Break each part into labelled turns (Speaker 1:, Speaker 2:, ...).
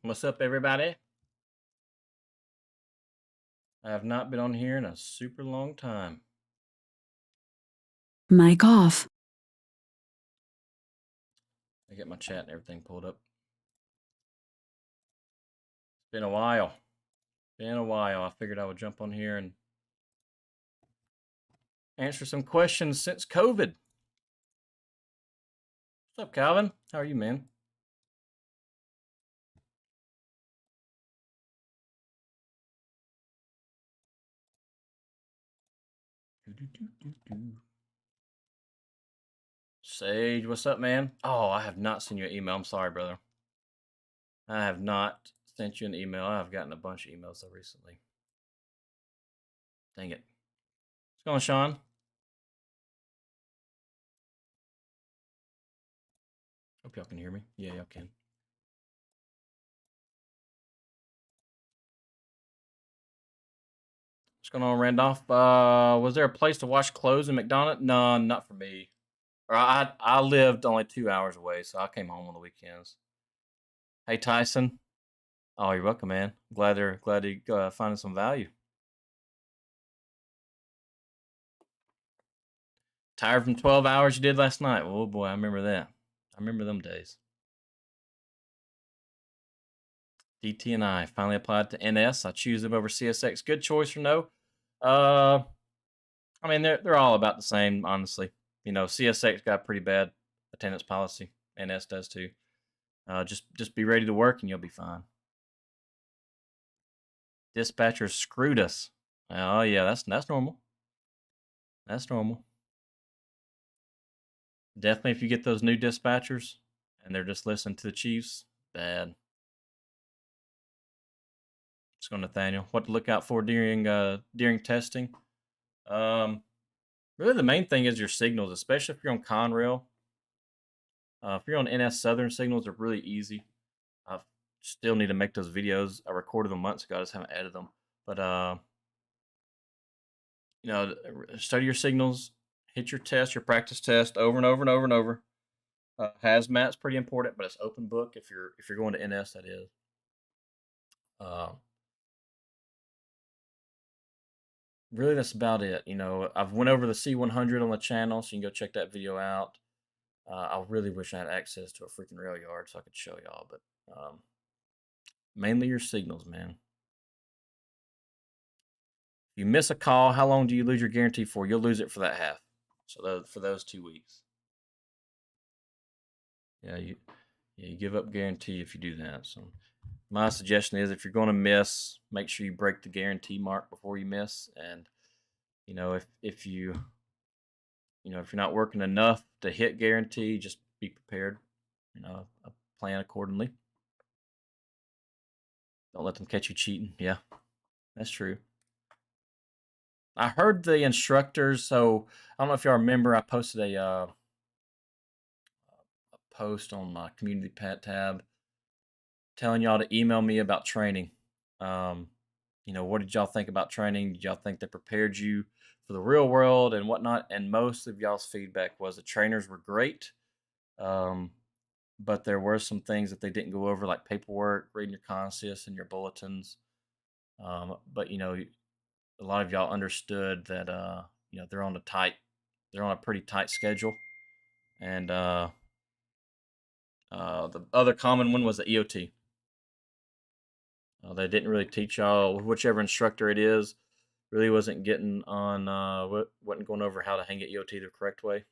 Speaker 1: What's up, everybody? I have not been on here in a super long time.
Speaker 2: Mic off.
Speaker 1: I get my chat and everything pulled up. It's been a while. I figured I would jump on here and answer some questions since COVID. What's up, Calvin? How are you, man? Sage, what's up, man? Oh, I have not sent you an email. I'm sorry, brother. I have not sent you an email. I've gotten a bunch of emails though recently. Dang it. What's going on, Sean? Hope y'all can hear me. Yeah, y'all can. What's going on, Randolph? Was there a place to wash clothes in McDonald? No, not for me. Or I lived only 2 hours away, so I came home on the weekends. Hey, Tyson. Oh, you're welcome, man. Glad you're finding some value. Tired from 12 hours you did last night? Oh boy, I remember that. I remember them days. DT and I finally applied to NS. I choose them over CSX. Good choice or no? Uh, I mean they're all about the same, honestly. You know, CSX got pretty bad attendance policy. NS does too. Just be ready to work and you'll be fine. Dispatchers screwed us. Oh yeah, that's normal. That's normal. Definitely, if you get those new dispatchers and they're just listening to the Chiefs, bad. Let's go, Nathaniel. What to look out for during testing? Um, Really, the main thing is your signals, especially if you're on Conrail. If you're on NS Southern, signals are really easy. I still need to make those videos. I recorded them months ago. I just haven't edited them. But study your signals, hit your test, your practice test over and over and over and over. Hazmat's pretty important, but it's open book if you're going to NS. That is. Uh, Really, that's about it. You know, I've went over the C100 on the channel, so you can go check that video out. I really wish I had access to a freaking rail yard so I could show y'all, but mainly your signals, man. If you miss a call, how long do you lose your guarantee for? You'll lose it for that half. So for those 2 weeks. Yeah, you give up guarantee if you do that. So my suggestion is if you're going to miss, make sure you break the guarantee mark before you miss. And you know, if you if you're not working enough to hit guarantee, just be prepared. Plan accordingly. Don't let them catch you cheating. Yeah, that's true. I heard the instructors. So I don't know if y'all remember. I posted a post on my community pet tab telling y'all to email me about training. Um, what did y'all think about training? Did y'all think they prepared you for the real world and whatnot? And most of y'all's feedback was the trainers were great, um, but there were some things that they didn't go over, like paperwork, reading your conscious and your bulletins. But a lot of y'all understood that they're they're on a pretty tight schedule, and the other common one was the EOT. They didn't really teach y'all, whichever instructor it is, really wasn't getting on, wasn't going over how to hang at EOT the correct way.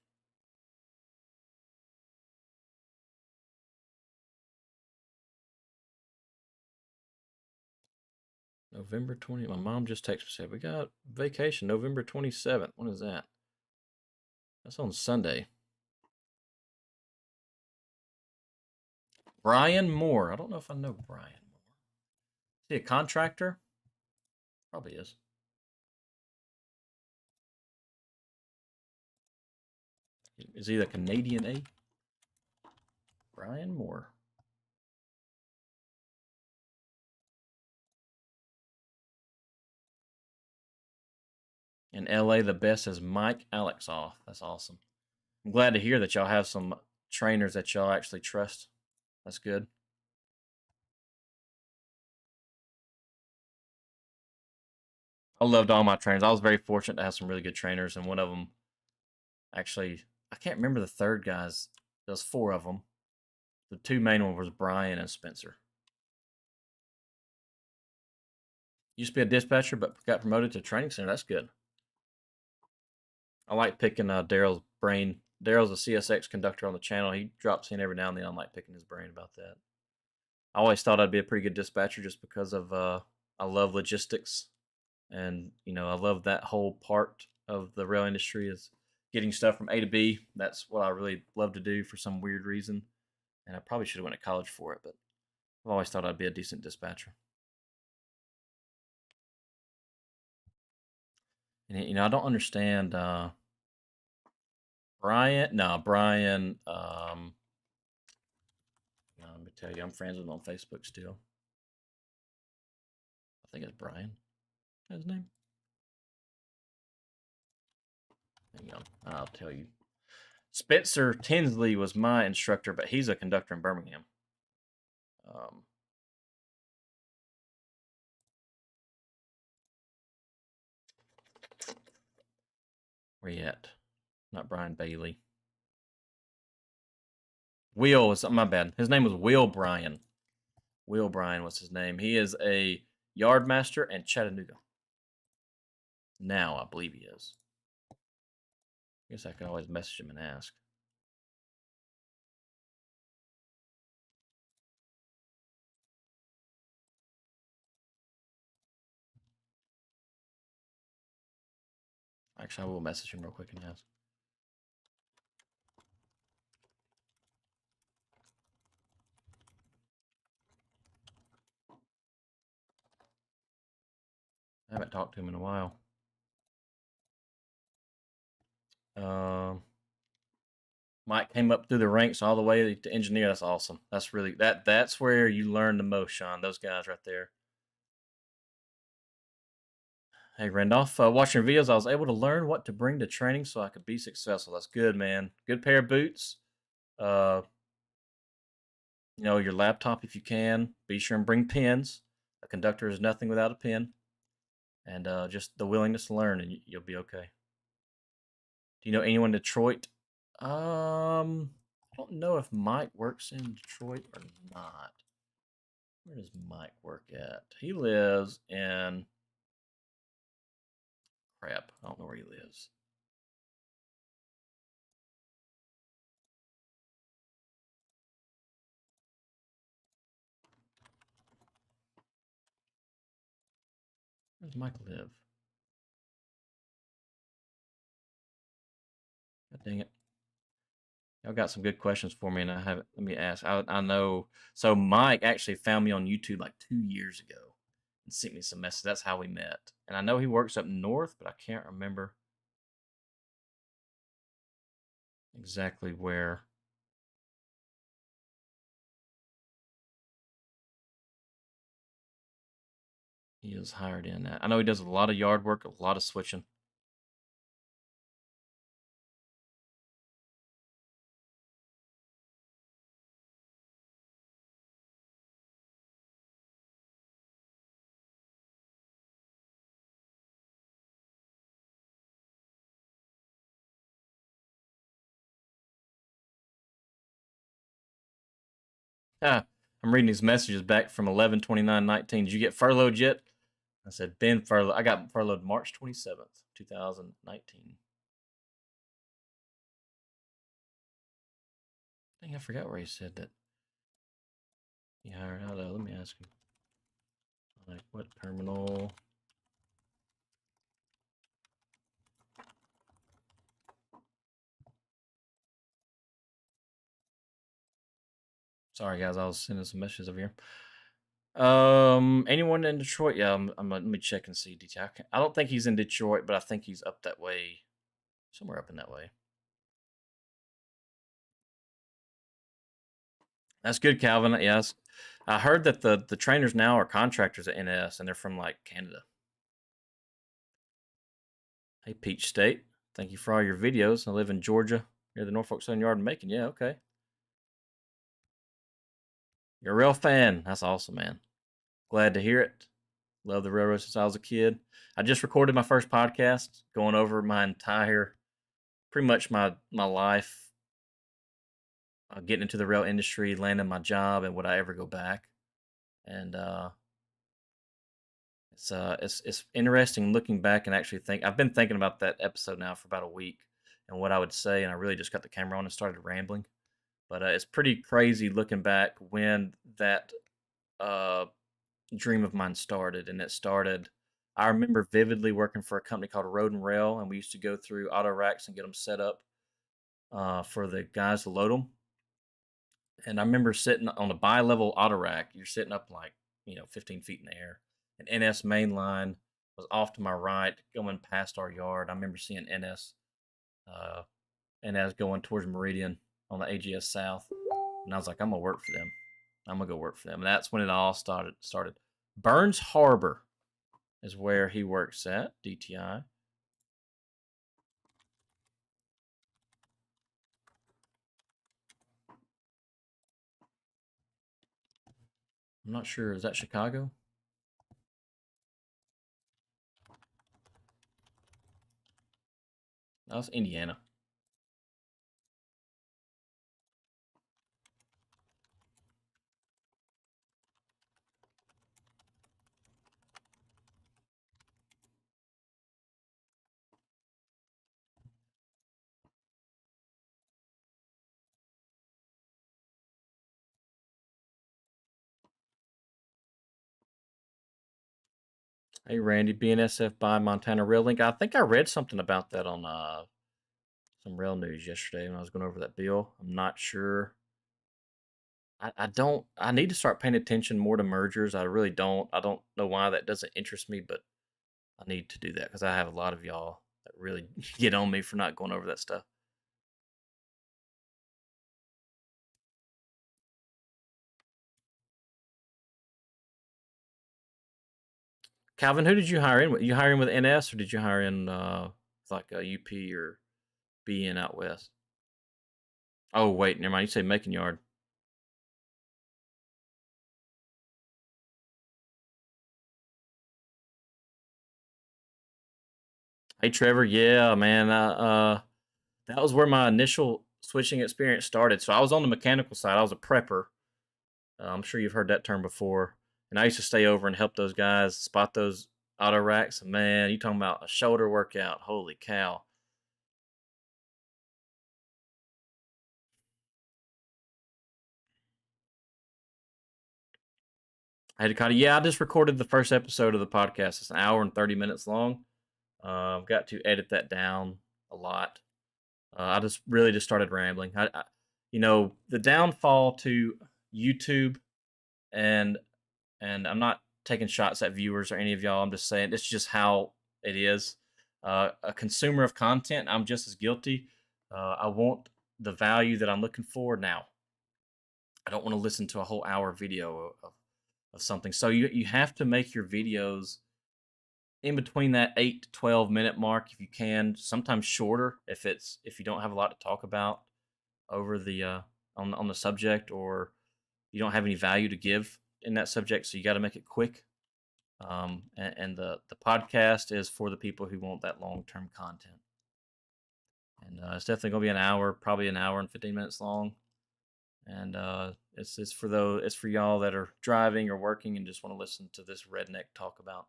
Speaker 1: November 20th. My mom just texted me said we got vacation November 27th. When is that? That's on Sunday. Brian Moore. I don't know if I know Brian Moore. Is he a contractor? Probably is. Is he the Canadian A? Brian Moore. In LA, the best is Mike Alexoff. That's awesome. I'm glad to hear that y'all have some trainers that y'all actually trust. That's good. I loved all my trainers. I was very fortunate to have some really good trainers, and one of them actually, I can't remember the third guy's. There's four of them. The two main ones was Brian and Spencer. Used to be a dispatcher, but got promoted to training center. That's good. I like picking Daryl's brain. Daryl's a CSX conductor on the channel. He drops in every now and then. I like picking his brain about that. I always thought I'd be a pretty good dispatcher just because of I love logistics, and I love that whole part of the rail industry is getting stuff from A to B. That's what I really love to do for some weird reason, and I probably should have went to college for it, but I've always thought I'd be a decent dispatcher. And I don't understand Brian. No, Brian. No, let me tell you, I'm friends with him on Facebook still. I think it's Brian. Is his name? Hang on, I'll tell you. Spencer Tinsley was my instructor, but he's a conductor in Birmingham. Um, where you at? Not Brian Bailey. Will is my bad. His name was Will Bryan. Will Bryan was his name. He is a yard master in Chattanooga. Now I believe he is. I guess I can always message him and ask. Actually, I will message him real quick and ask. I haven't talked to him in a while. Mike came up through the ranks all the way to engineer. That's awesome. That's really that's where you learn the most, Sean. Those guys right there. Hey Randolph, watching your videos, I was able to learn what to bring to training so I could be successful. That's good, man. Good pair of boots. Uh, your laptop if you can. Be sure and bring pens. A conductor is nothing without a pen, and just the willingness to learn, and you'll be okay. Do you know anyone in Detroit? I don't know if Mike works in Detroit or not. Where does Mike work at? He lives in crap. I don't know where he lives. Where does Mike live? God dang it. Y'all got some good questions for me, and I haven't. Let me ask. I know. So Mike actually found me on YouTube like 2 years ago and sent me some messages. That's how we met. And I know he works up north, but I can't remember exactly where he is hired in at. I know he does a lot of yard work, a lot of switching. Ah, I'm reading these messages back from 11/29/19. Did you get furloughed yet? I said, been furloughed. I got furloughed March 27th, 2019. Dang, I forgot where he said that. He hired out of. Let me ask him. Like, what terminal? Sorry, guys, I was sending some messages over here. Anyone in Detroit? Yeah, let me check and see detail. I don't think he's in Detroit, but I think he's up that way, somewhere up in that way. That's good, Calvin. Yes, I heard that the trainers now are contractors at NS, and they're from like Canada. Hey, Peach State, thank you for all your videos. I live in Georgia, near the Norfolk Southern Yard in Macon. Yeah, okay. You're a real fan. That's awesome, man. Glad to hear it. Love the railroad since I was a kid. I just recorded my first podcast, going over my entire, pretty much my life, getting into the rail industry, landing my job, and would I ever go back? And it's interesting looking back and actually think. I've been thinking about that episode now for about a week and what I would say, and I really just got the camera on and started rambling. But it's pretty crazy looking back when that uh, dream of mine started, and it started. I remember vividly working for a company called Road and Rail, and we used to go through auto racks and get them set up for the guys to load them. And I remember sitting on a bi-level auto rack. You're sitting up like 15 feet in the air. And NS mainline was off to my right, going past our yard. I remember seeing uh, NS going towards Meridian on the AGS South, and I was like, I'm gonna work for them. I'm gonna go work for them. And that's when it all started. Burns Harbor is where he works at DTI. I'm not sure. Is that Chicago? That's Indiana. Hey Randy, BNSF by Montana Rail Link. I think I read something about that on some rail news yesterday when I was going over that bill. I'm not sure. I don't. I need to start paying attention more to mergers. I really don't. I don't know why that doesn't interest me, but I need to do that because I have a lot of y'all that really get on me for not going over that stuff. Calvin, who did you hire in? You hire in with NS or did you hire in like a UP or BN out west? Oh wait, never mind. You say Macon Yard. Hey Trevor, yeah man, that was where my initial switching experience started. So I was on the mechanical side. I was a prepper. I'm sure you've heard that term before. And I used to stay over and help those guys spot those auto racks. And man, you talking about a shoulder workout? Holy cow! I had to kind of yeah. I just recorded the first episode of the podcast. It's an hour and 30 minutes long. I've got to edit that down a lot. I just really just started rambling. The downfall to YouTube and I'm not taking shots at viewers or any of y'all. I'm just saying it's just how it is. A consumer of content, I'm just as guilty. I want the value that I'm looking for now. I don't want to listen to a whole hour video of something. So you have to make your videos in between that 8 to 12 minute mark if you can. Sometimes shorter if you don't have a lot to talk about over the on the subject, or you don't have any value to give in that subject. So you got to make it quick. And the podcast is for the people who want that long term content. And it's definitely gonna be an hour, probably an hour and 15 minutes long. And it's for those, it's for y'all that are driving or working and just want to listen to this redneck talk about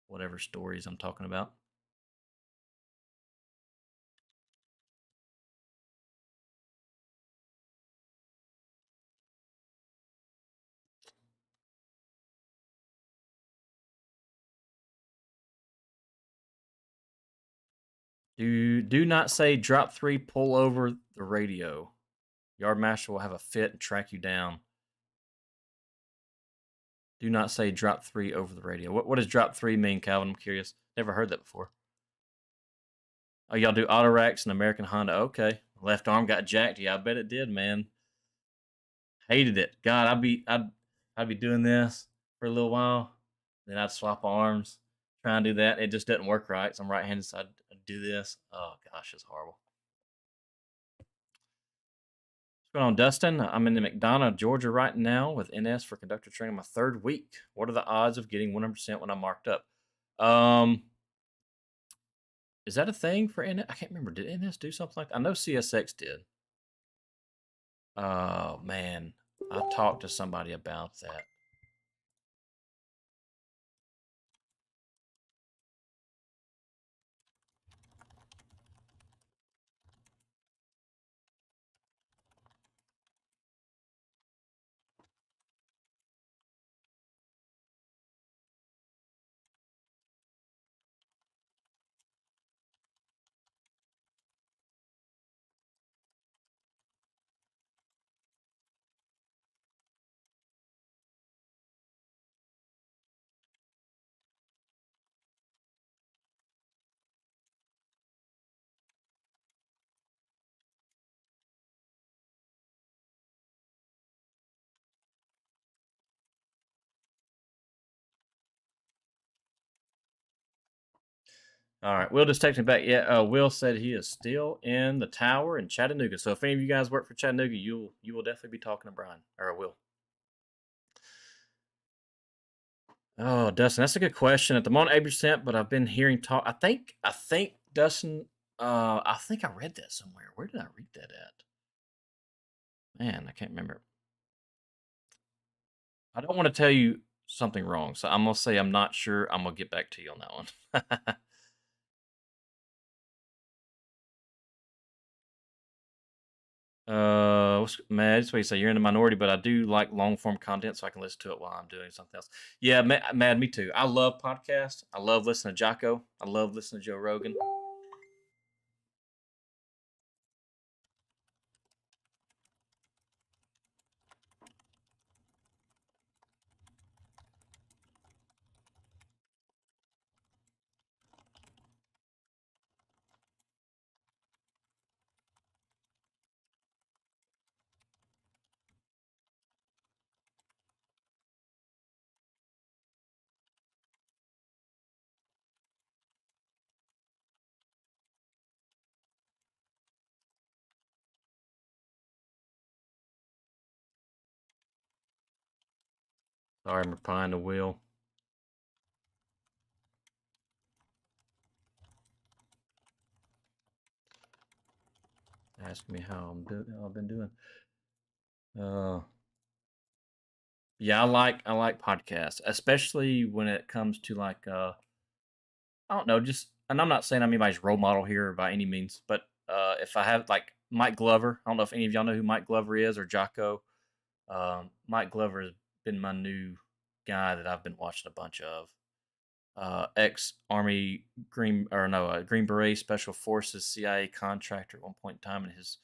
Speaker 1: whatever stories I'm talking about. Do not say drop three, pull over the radio. Yardmaster will have a fit and track you down. Do not say drop three over the radio. What does drop three mean, Calvin? I'm curious. Never heard that before. Oh, y'all do auto racks and American Honda. Okay. Left arm got jacked. Yeah, I bet it did, man. Hated it. God, I'd be doing this for a little while. Then I'd swap arms, try and do that. It just doesn't work right. So I'm right handed, so I'd do this. Oh gosh, it's horrible. What's going on, Dustin? I'm in McDonough, Georgia right now with NS for conductor training, my third week. What are the odds of getting 100% when I'm marked up? Um, is that a thing for NS? I can't remember. Did NS do something like that? I know CSX did. Oh, man. I talked to somebody about that. All right, Will just texted me back. Yeah, Will said he is still in the tower in Chattanooga. So if any of you guys work for Chattanooga, you will definitely be talking to Brian or Will. Oh, Dustin, that's a good question. At the moment, 8%, but I've been hearing talk. I think Dustin. I think I read that somewhere. Where did I read that at? Man, I can't remember. I don't want to tell you something wrong, so I'm gonna say I'm not sure. I'm gonna get back to you on that one. What's Mad? That's what you say. You're in the minority, but I do like long form content, so I can listen to it while I'm doing something else. Yeah, Mad, me too. I love podcasts. I love listening to Jocko. I love listening to Joe Rogan. Sorry, I'm replying to Will. Asking me how I've been doing. Uh, yeah, I like podcasts, especially when it comes to like I don't know, just and I'm not saying I'm anybody's role model here by any means, but if I have like Mike Glover, I don't know if any of y'all know who Mike Glover is or Jocko. Mike Glover has been my new guy that I've been watching a bunch of. Ex Army Green or no Green Beret Special Forces CIA contractor at one point in time in his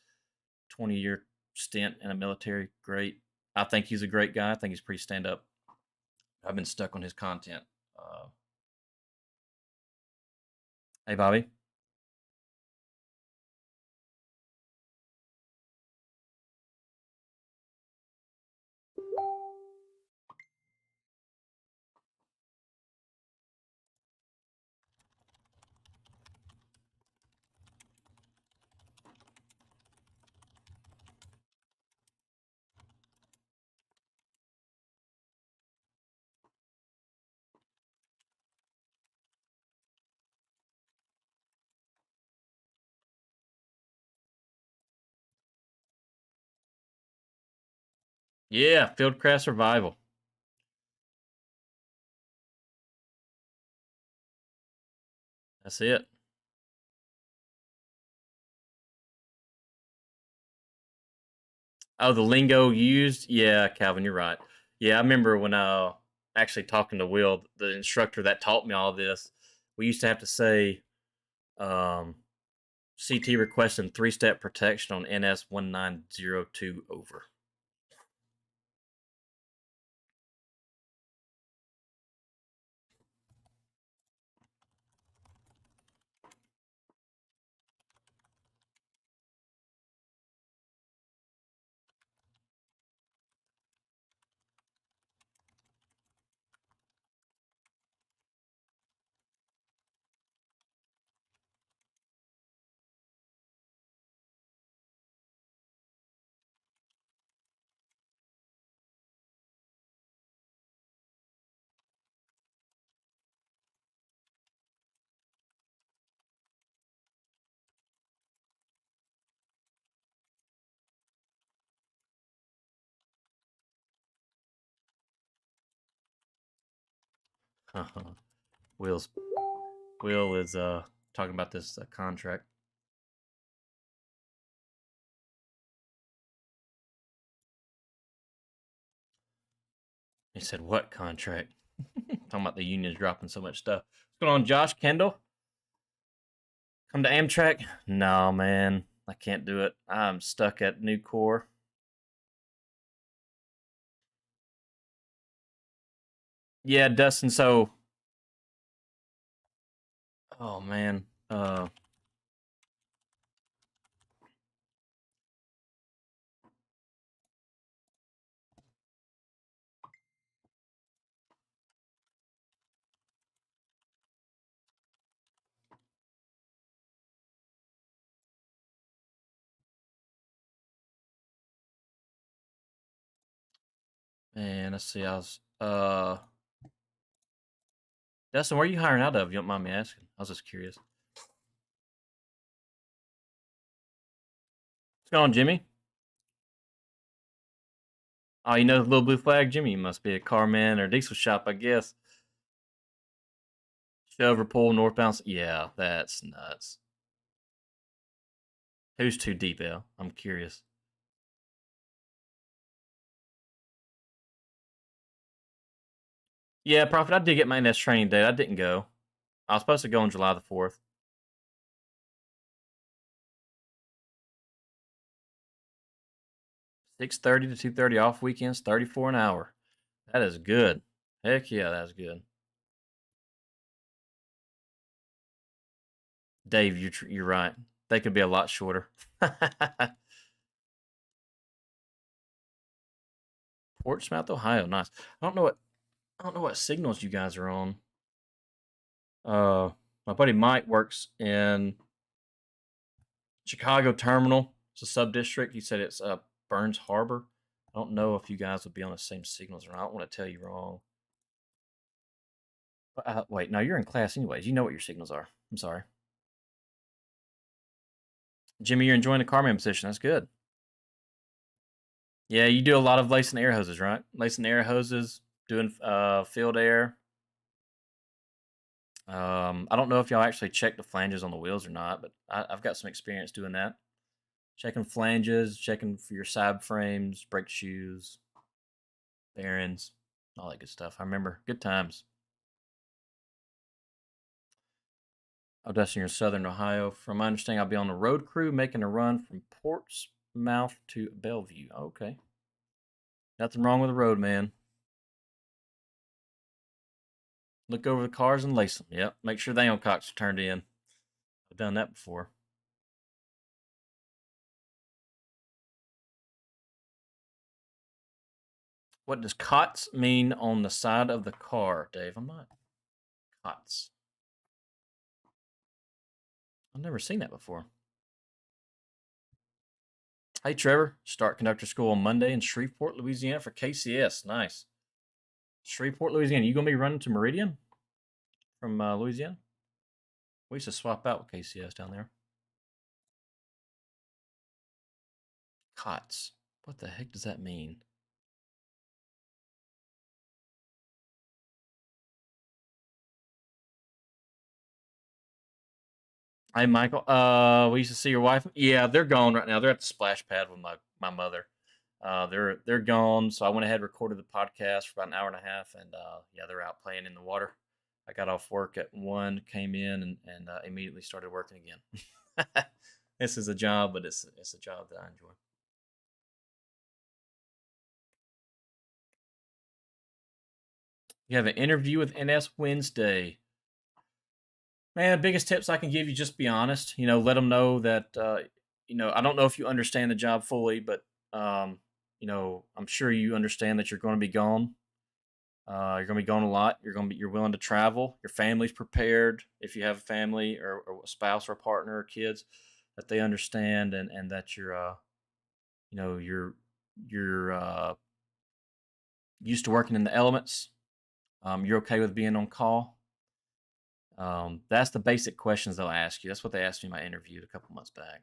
Speaker 1: 20-year stint in the military. Great. I think he's a great guy. I think he's pretty stand up. I've been stuck on his content. Hey, Bobby. Yeah, Fieldcraft Survival. That's it. Oh, the lingo used? Yeah, Calvin, you're right. Yeah, I remember when actually talking to Will, the instructor that taught me all this, we used to have to say um, CT requesting 3-step protection on NS 1902 over. Will's Will is talking about this contract. He said, "What contract?" Talking about the unions dropping so much stuff. What's going on, Josh Kendall? Come to Amtrak? No, man, I can't do it. I'm stuck at Nucor. Yeah, Dustin. So, oh man, man. Let's see. Dustin, where are you hiring out of? You don't mind me asking? I was just curious. What's going on, Jimmy? Oh, you know the little blue flag, Jimmy. You must be a carman or diesel shop, I guess. Shoverpool, northbound. Yeah, that's nuts. Who's too deep, L? I'm curious. Yeah, Prophet, I did get my next training date. I didn't go. I was supposed to go on July the 4th. 6:30 to 2:30 off weekends, 34 an hour. That is good. Heck yeah, that's good. Dave, you're right. They could be a lot shorter. Portsmouth, Ohio, nice. I don't know what signals you guys are on. Uh, my buddy Mike works in Chicago Terminal. It's a sub district. He said it's Burns Harbor. I don't know if you guys would be on the same signals or not. I don't want to tell you wrong. Wait, no, you're in class anyways. You know what your signals are. I'm sorry. Jimmy, you're enjoying the carman position. That's good. Yeah, you do a lot of lacing air hoses, right? Lacing air hoses, doing field air. I don't know if y'all actually check the flanges on the wheels or not, but I've got some experience doing that. Checking flanges, checking for your side frames, brake shoes, bearings, all that good stuff. I remember good times. Odessa in Southern Ohio. From my understanding, I'll be on the road crew making a run from Portsmouth to Bellevue. Okay. Nothing wrong with the road, man. Look over the cars and lace them. Yep. Make sure the angle cocks are turned in. I've done that before. What does COTS mean on the side of the car, Dave? I'm not. COTS. I've never seen that before. Hey, Trevor. Start conductor school on Monday in Shreveport, Louisiana for KCS. Nice. Shreveport, Louisiana. You going to be running to Meridian from Louisiana? We used to swap out with KCS down there. COTS. What the heck does that mean? Hey, Michael. We used to see your wife. Yeah, they're gone right now. They're at the splash pad with my mother. They're gone. So I went ahead and recorded the podcast for about an hour and a half, and yeah, they're out playing in the water. I got off work at 1, came in, and immediately started working again. This is a job, but it's a job that I enjoy. You have an interview with NS Wednesday. Man, the biggest tips I can give you, just be honest. Let them know that, I don't know if you understand the job fully, but, I'm sure you understand that you're going to be gone. You're going to be gone a lot. You're willing to travel. Your family's prepared. If you have a family or a spouse or a partner or kids, that they understand and that you're used to working in the elements. You're okay with being on call. That's the basic questions they'll ask you. That's what they asked me in my interview a couple months back.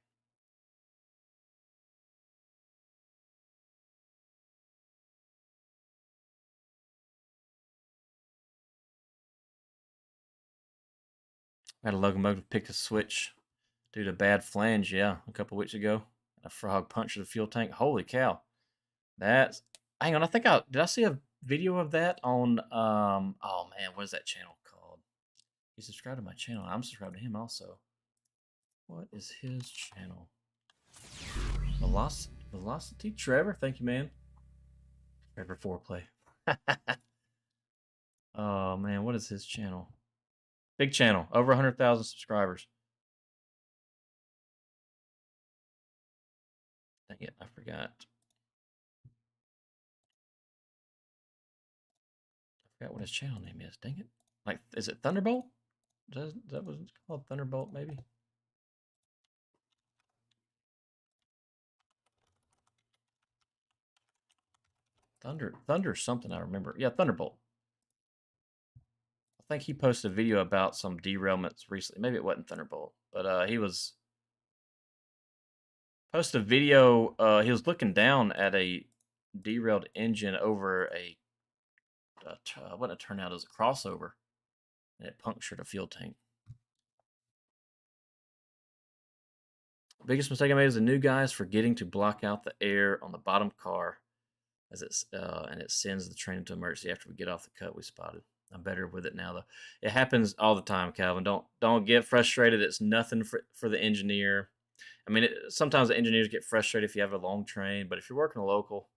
Speaker 1: Had a locomotive pick a switch due to bad flange, yeah, a couple weeks ago. A frog punctured the fuel tank. Holy cow. That's hang on, I think I did I see a video of that on oh man, what is that channel called? He's subscribed to my channel. I'm subscribed to him also. What is his channel? Velocity Trevor, thank you, man. Trevor Foreplay. Oh man, what is his channel? Big channel, over 100,000 subscribers. Dang it, I forgot. I forgot what his channel name is. Dang it. Like, is it Thunderbolt? Is that what it's called? Thunderbolt, maybe? Thunder something I remember. Yeah, Thunderbolt. I think he posted a video about some derailments recently. Maybe it wasn't Thunderbolt, but he was posted a video. He was looking down at a derailed engine over what it turned out as a crossover, and it punctured a fuel tank. Biggest mistake I made as a new guy is forgetting to block out the air on the bottom car as and it sends the train into emergency after we get off the cut we spotted. I'm better with it now though. It happens all the time, Calvin. Don't get frustrated. It's nothing for the engineer. I mean, sometimes the engineers get frustrated if you have a long train, but if you're working a local,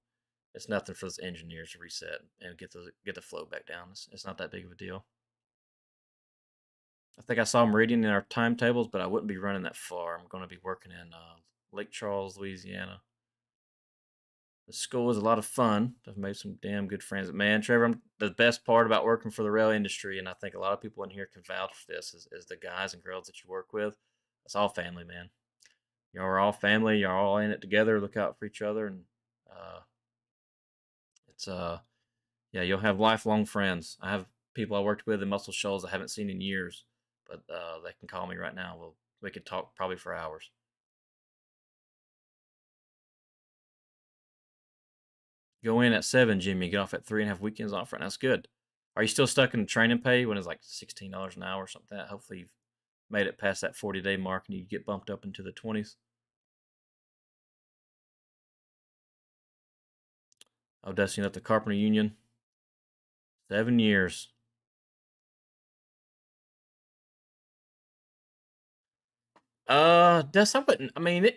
Speaker 1: it's nothing for those engineers to reset and get the flow back down. It's not that big of a deal. I think I saw Meridian in our timetables, but I wouldn't be running that far. I'm going to be working in Lake Charles, Louisiana. The school is a lot of fun. I've made some damn good friends. Man, Trevor, the best part about working for the rail industry, and I think a lot of people in here can vouch for this, is the guys and girls that you work with. It's all family, man. Y'all are all family. You're all in it together. Look out for each other, and uh, it's yeah, you'll have lifelong friends. I have people I worked with in Muscle Shoals I haven't seen in years, but they can call me right now. We could talk probably for hours. Go in at 7, Jimmy. Get off at 3.5 weekends off right now. That's good. Are you still stuck in training pay when it's like $16 an hour or something like that? Hopefully you've made it past that 40-day mark and you get bumped up into the 20s. Oh, Dusty left the Carpenter Union. 7 years. Dust, I wouldn't. I mean,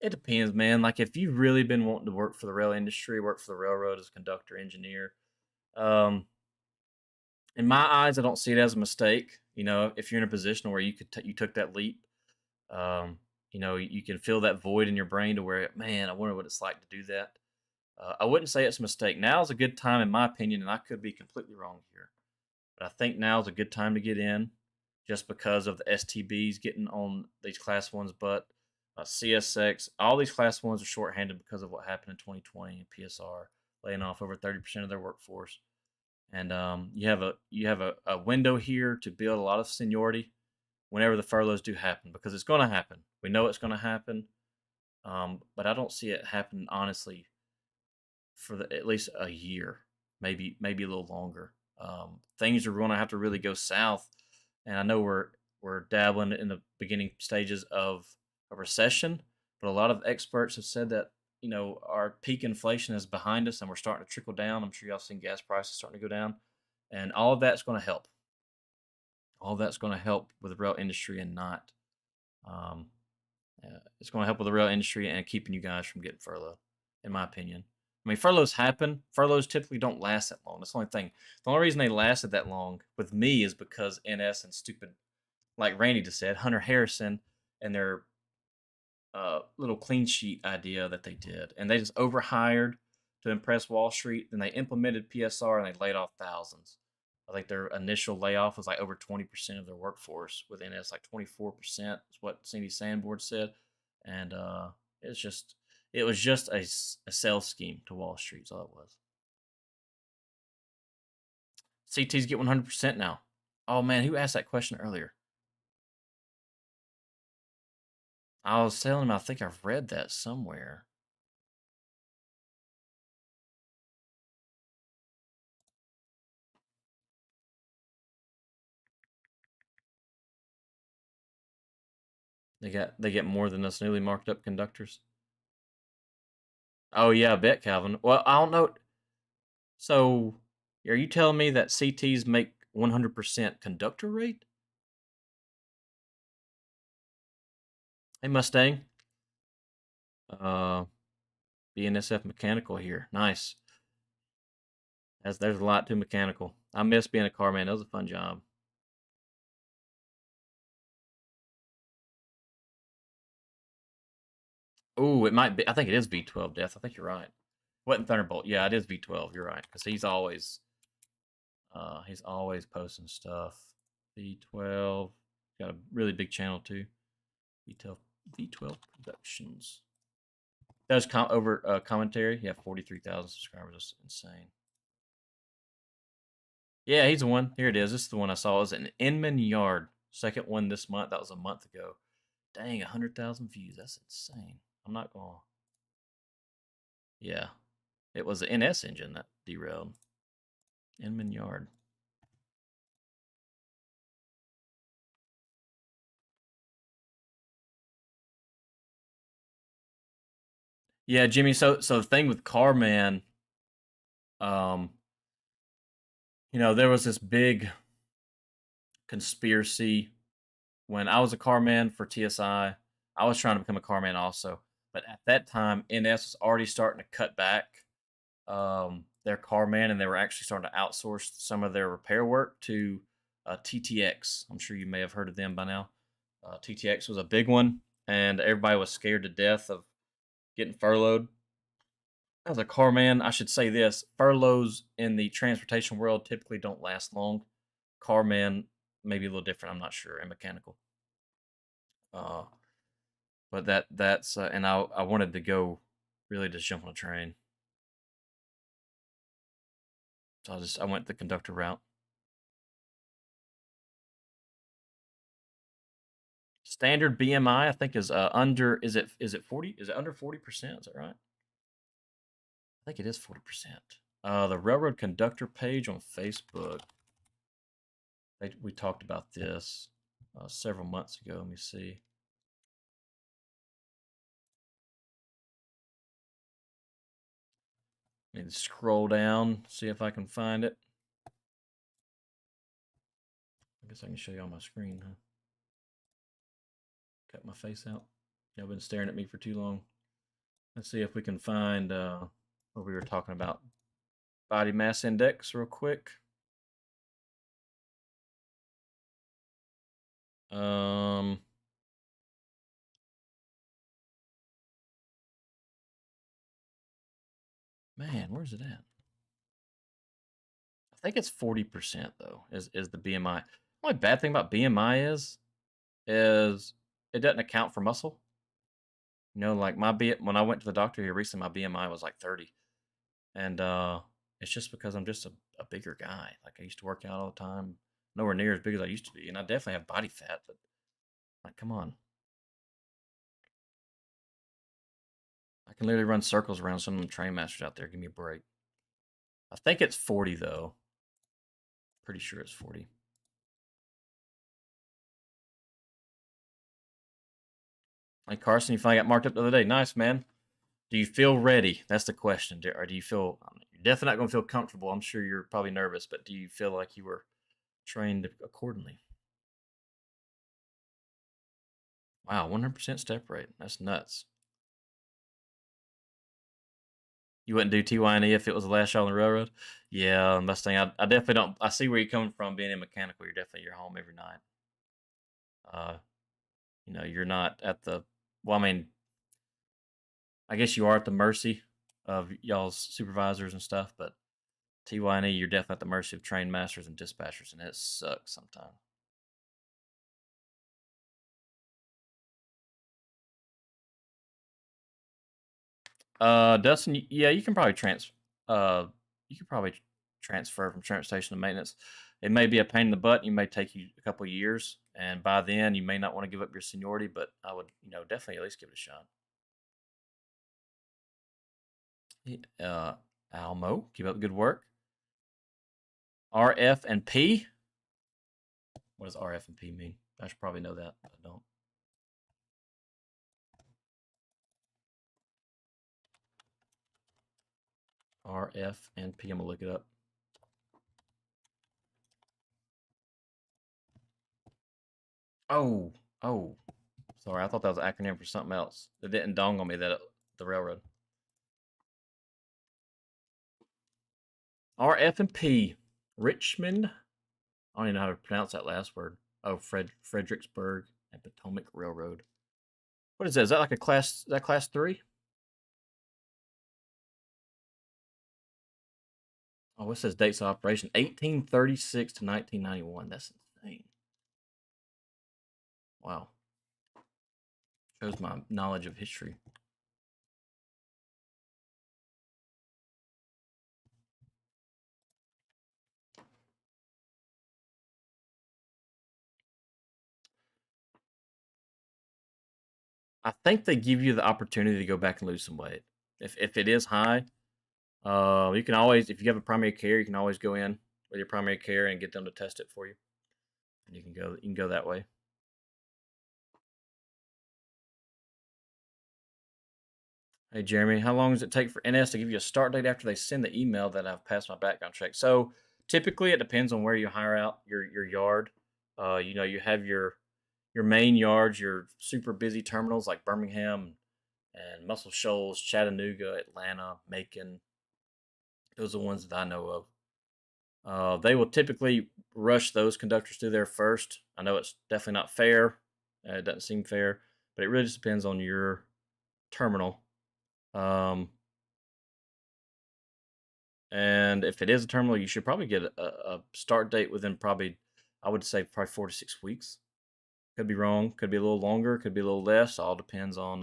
Speaker 1: it depends, man. Like if you've really been wanting to work for the rail industry, work for the railroad as a conductor, engineer, um, in my eyes, I don't see it as a mistake. You know, if you're in a position where you took that leap, um, you know, you can feel that void in your brain to where, man, I wonder what it's like to do that. I wouldn't say it's a mistake. Now is a good time, in my opinion, and I could be completely wrong here, but I think now is a good time to get in, just because of the STBs getting on these Class Ones. But CSX, all these Class Ones are shorthanded because of what happened in 2020 and PSR laying off over 30% of their workforce. And you have a window here to build a lot of seniority whenever the furloughs do happen, because it's going to happen. We know it's going to happen, but I don't see it happen honestly for at least a year, maybe a little longer. Things are going to have to really go south, and I know we're dabbling in the beginning stages of a recession, but a lot of experts have said that our peak inflation is behind us and we're starting to trickle down. I'm sure y'all seen gas prices starting to go down, and all of that's going to help. All that's going to help with the rail industry and not. Um, it's going to help with the rail industry and keeping you guys from getting furloughed, in my opinion. I mean, furloughs happen. Furloughs typically don't last that long. That's the only thing. The only reason they lasted that long with me is because NS and stupid, like Randy just said, Hunter Harrison and their little clean sheet idea that they did, and they just overhired to impress Wall Street. Then they implemented PSR and they laid off thousands. I think their initial layoff was like over 20% of their workforce. With NS, like 24% is what Cindy Sanborn said, and it's just it was just a sales scheme to Wall Street. Is all it was. CTs get 100% now. Oh man, who asked that question earlier? I was telling him I think I've read that somewhere. They get more than us newly marked up conductors. Oh yeah, I bet, Calvin. Well, I don't know. So, are you telling me that CTs make 100% conductor rate? Hey Mustang, uh, BNSF mechanical here. Nice. There's a lot to mechanical. I miss being a car man. That was a fun job. Oh, it might be. I think it is V12 Death. I think you're right. Wasn't Thunderbolt? Yeah, it is V12. You're right because he's always posting stuff. V12 got a really big channel too. V12 Productions. Does over commentary? Yeah, 43,000 subscribers. That's insane. Yeah, he's the one. Here it is. This is the one I saw. It was an Inman Yard. Second one this month. That was a month ago. Dang, 100,000 views. That's insane. I'm not going to. Yeah. It was the NS engine that derailed. Inman Yard. Yeah, Jimmy. So the thing with Carman, um, there was this big conspiracy when I was a car man for TSI. I was trying to become a car man also, but at that time, NS was already starting to cut back their car man, and they were actually starting to outsource some of their repair work to TTX. I'm sure you may have heard of them by now. TTX was a big one, and everybody was scared to death of getting furloughed. As a car man, I should say this: furloughs in the transportation world typically don't last long. Car man maybe a little different. I'm not sure. And mechanical. Uh, but that's and I wanted to go really just jump on a train, so I went the conductor route. Standard BMI I think is under is it 40 is it under 40%? Is that right? I think it is 40%. The railroad conductor page on Facebook. We talked about this several months ago. Let me see. Let me scroll down, see if I can find it. I guess I can show you on my screen, huh? Cut my face out. Y'all been staring at me for too long. Let's see if we can find what we were talking about. Body mass index real quick. Um, man, where's it at? I think it's 40% though, is the BMI. The only bad thing about BMI is it doesn't account for muscle. Like when I went to the doctor here recently, my BMI was like 30. And it's just because I'm just a bigger guy. Like I used to work out all the time, nowhere near as big as I used to be. And I definitely have body fat, but like come on. I can literally run circles around some of them train masters out there. Give me a break. I think it's 40 though. Pretty sure it's 40. Like Carson, you finally got marked up the other day. Nice, man. Do you feel ready? That's the question. Or do you feel you're definitely not going to feel comfortable? I'm sure you're probably nervous, but do you feel like you were trained accordingly? Wow, 100% step rate. That's nuts. You wouldn't do TYNE if it was the last shot on the railroad? Yeah, Mustang. I definitely don't. I see where you're coming from. Being in mechanical, you're definitely your home every night. Uh, you're not at the. Well, I mean, I guess you are at the mercy of y'all's supervisors and stuff, but TYNE, you're definitely at the mercy of train masters and dispatchers, and it sucks sometimes. Dustin, yeah, uh, you can probably transfer from transportation to maintenance. It may be a pain in the butt. It may take you a couple of years, and by then you may not want to give up your seniority. But I would, definitely at least give it a shot. Almo, keep up the good work. RF and P. What does RF and P mean? I should probably know that, but I don't. RF and P. I'm gonna look it up. Oh, oh, sorry. I thought that was an acronym for something else. It didn't dawn on me that the railroad. RF and P. Richmond. I don't even know how to pronounce that last word. Oh, Fredericksburg and Potomac Railroad. What is that? Is that like a class? Is that class 3? Oh, it says dates of operation 1836 to 1991. That's insane. Wow. Shows my knowledge of history. I think they give you the opportunity to go back and lose some weight. If it is high, you can always, if you have a primary care, you can always go in with your primary care and get them to test it for you, and you can go that way. Hey Jeremy, how long does it take for NS to give you a start date after they send the email that I've passed my background check? So typically it depends on where you hire out your yard. You have your main yards, your super busy terminals like Birmingham and Muscle Shoals, Chattanooga, Atlanta, Macon. Those are the ones that I know of. They will typically rush those conductors through there first. I know it's definitely not fair. It doesn't seem fair, but it really just depends on your terminal. And if it is a terminal, you should probably get a start date within probably, I would say, probably 4 to 6 weeks. Could be wrong. Could be a little longer. Could be a little less. All depends on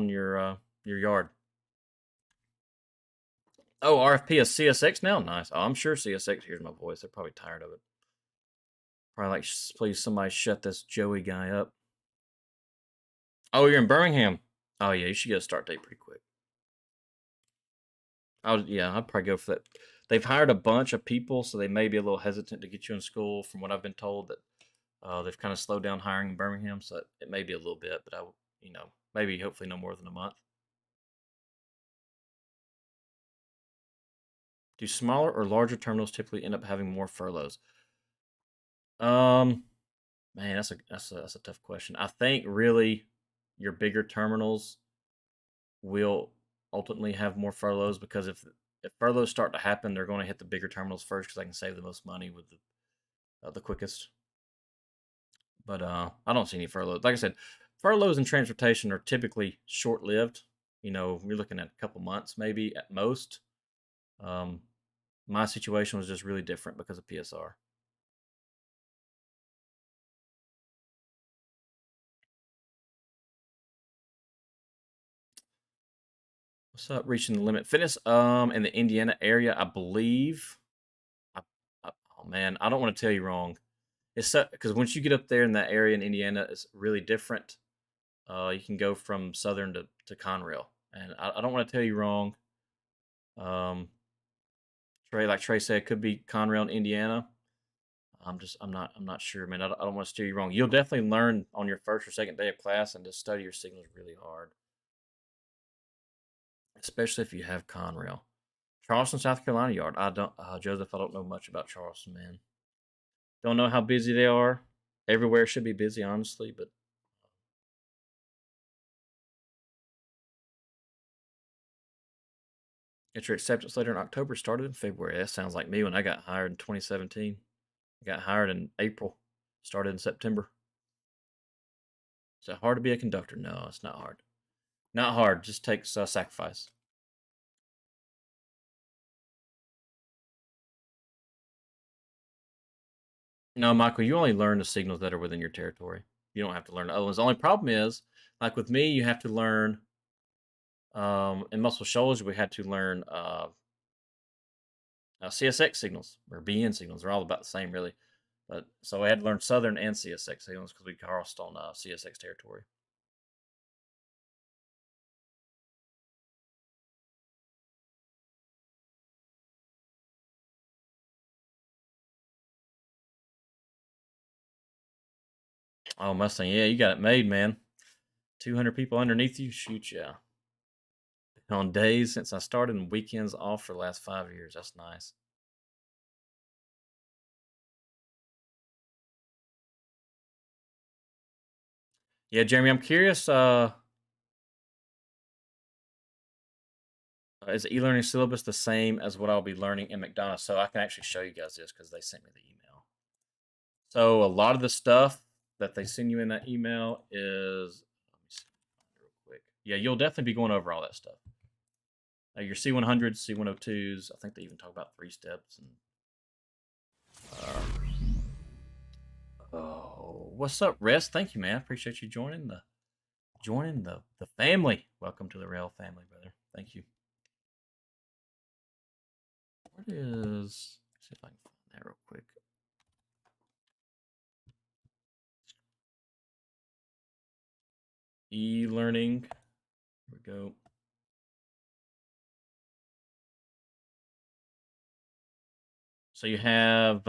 Speaker 1: your yard. Oh, RFP is CSX now. Nice. Oh, I'm sure CSX hears my voice. They're probably tired of it. Probably like, please somebody shut this Joey guy up. Oh, you're in Birmingham. Oh yeah, you should get a start date pretty quick. I'd probably go for that. They've hired a bunch of people, so they may be a little hesitant to get you in school. From what I've been told, that they've kind of slowed down hiring in Birmingham, so it may be a little bit, but maybe hopefully no more than a month. Do smaller or larger terminals typically end up having more furloughs? Um, Man, that's a tough question. I think really your bigger terminals will ultimately have more furloughs because if furloughs start to happen, they're going to hit the bigger terminals first because they can save the most money with the quickest. But I don't see any furloughs. Like I said, furloughs in transportation are typically short lived. You're looking at a couple months maybe at most. Um, my situation was just really different because of PSR. What's up? Reaching the limit fitness. In the Indiana area, I believe. I, oh man, I don't want to tell you wrong. It's because once you get up there in that area in Indiana, it's really different. You can go from Southern to Conrail, and I don't want to tell you wrong. Um, like Trey said, it could be Conrail in Indiana. I'm not sure, man. I don't want to steer you wrong. You'll definitely learn on your first or second day of class and just study your signals really hard, especially if you have Conrail. Charleston, South Carolina yard. I don't, Joseph. I don't know much about Charleston, man. Don't know how busy they are. Everywhere should be busy, honestly, but get your acceptance letter in October. Started in February. That sounds like me when I got hired in 2017. I got hired in April. Started in September. Is it hard to be a conductor? No, it's not hard. Not hard. Just takes sacrifice. No, Michael, you only learn the signals that are within your territory. You don't have to learn the other ones. The only problem is, like with me, you have to learn. In Muscle Shoals, we had to learn CSX signals or BN signals. They're all about the same, really. But so I had to learn Southern and CSX signals because we crossed on CSX territory. Oh, Mustang, yeah, you got it made, man. 200 people underneath you, shoot, yeah. on days since I started and weekends off for the last 5 years. That's nice. Yeah, Jeremy, I'm curious. Is the e-learning syllabus the same as what I'll be learning in McDonald's? So I can actually show you guys this because they sent me the email. So a lot of the stuff that they send you in that email is, let me see real quick. Yeah, you'll definitely be going over all that stuff. Your C100s, C102s. I think they even talk about 3 steps and. Oh, what's up, Rest? Thank you, man. I appreciate you joining the family. Welcome to the Rail family, brother. Thank you. What is? Let's see if I can find that real quick. E-learning. Here we go. So you have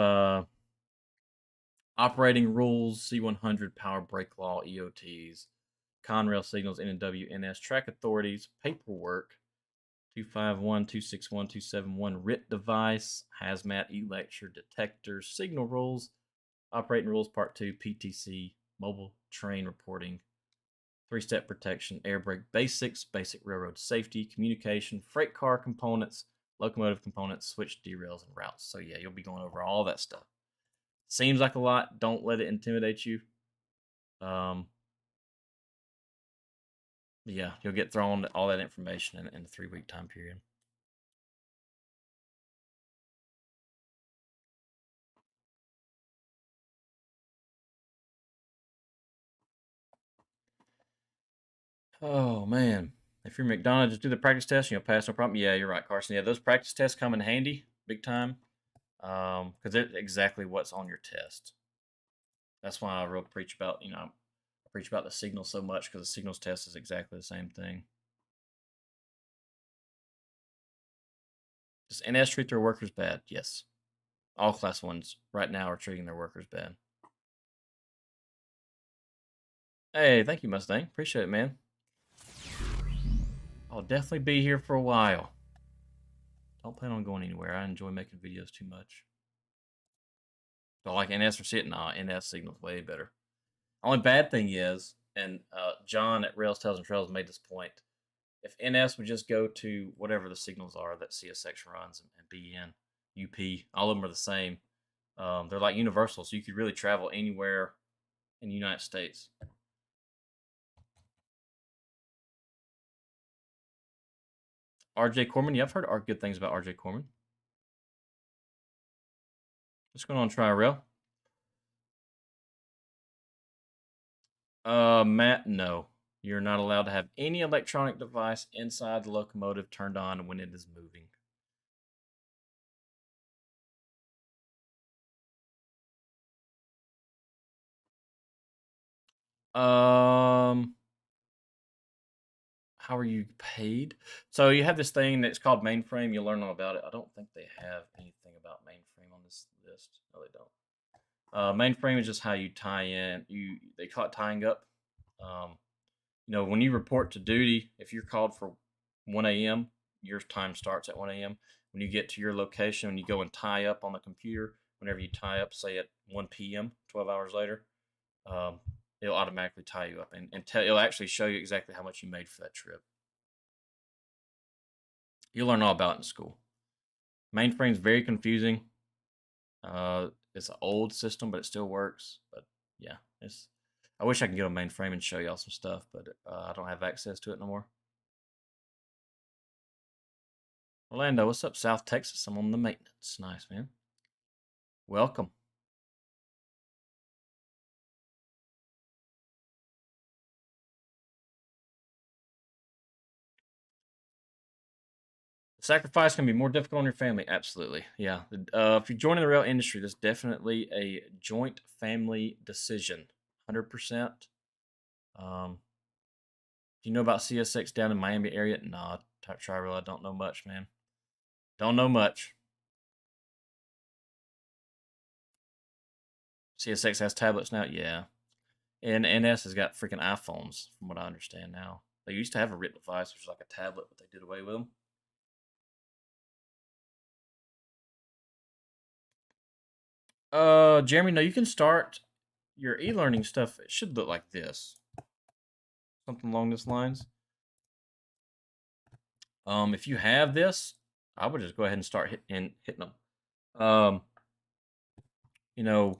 Speaker 1: operating rules, C100, power brake law, EOTs, Conrail signals, NW, NS, track authorities, paperwork, 251, 261, 271, RIT device, hazmat, e-lecture, detectors, signal rules, operating rules, part 2, PTC, mobile train reporting, 3-step protection, air brake basics, basic railroad safety, communication, freight car components, locomotive components, switch derails, and routes. So yeah, you'll be going over all that stuff. Seems like a lot. Don't let it intimidate you. Um, yeah, you'll get thrown all that information in a 3-week time period. Oh man, if you're McDonald's, just do the practice test and you'll pass no problem. Yeah, you're right, Carson. Yeah, those practice tests come in handy, big time, because they're exactly what's on your test. That's why I real preach about I preach about the signal so much because the signals test is exactly the same thing. Does NS treat their workers bad? Yes. All class ones right now are treating their workers bad. Hey, thank you, Mustang. Appreciate it, man. I'll definitely be here for a while. Don't plan on going anywhere. I enjoy making videos too much. So like NS or shit? Nah, NS signal's way better. Only bad thing is, and John at Rails, Tails, and Trails made this point. If NS would just go to whatever the signals are that CSX runs and BN, UP, all of them are the same. They're like universal, so you could really travel anywhere in the United States. RJ Corman, yeah, I've heard good things about RJ Corman. What's going on, Tri-Rail? Matt, no. You're not allowed to have any electronic device inside the locomotive turned on when it is moving. Um, how are you paid? So you have this thing that's called mainframe. You'll learn all about it. I don't think they have anything about mainframe on this list. No, they don't. Mainframe is just how you tie in. They call it tying up. Um, when you report to duty, if you're called for 1 a.m., your time starts at 1 a.m. When you get to your location, when you go and tie up on the computer, whenever you tie up, say at 1 p.m., 12 hours later, um, it'll automatically tie you up and it'll actually show you exactly how much you made for that trip. You'll learn all about it in school. Mainframe's very confusing. It's an old system, but it still works. But yeah, I wish I could get a mainframe and show y'all some stuff, but I don't have access to it no more. Orlando, what's up, South Texas? I'm on the maintenance. Nice, man. Welcome. Sacrifice can be more difficult on your family. Absolutely. Yeah. If you're joining the rail industry, that's definitely a joint family decision. 100%. Do you know about CSX down in Miami area? Nah, Tri-Rail, I don't know much, man. Don't know much. CSX has tablets now? Yeah. And NS has got freaking iPhones, from what I understand now. They used to have a written device, which is like a tablet, but they did away with them. Jeremy, no, you can start your e-learning stuff. It should look like this, something along these lines. If you have this, I would just go ahead and start hitting them. You know,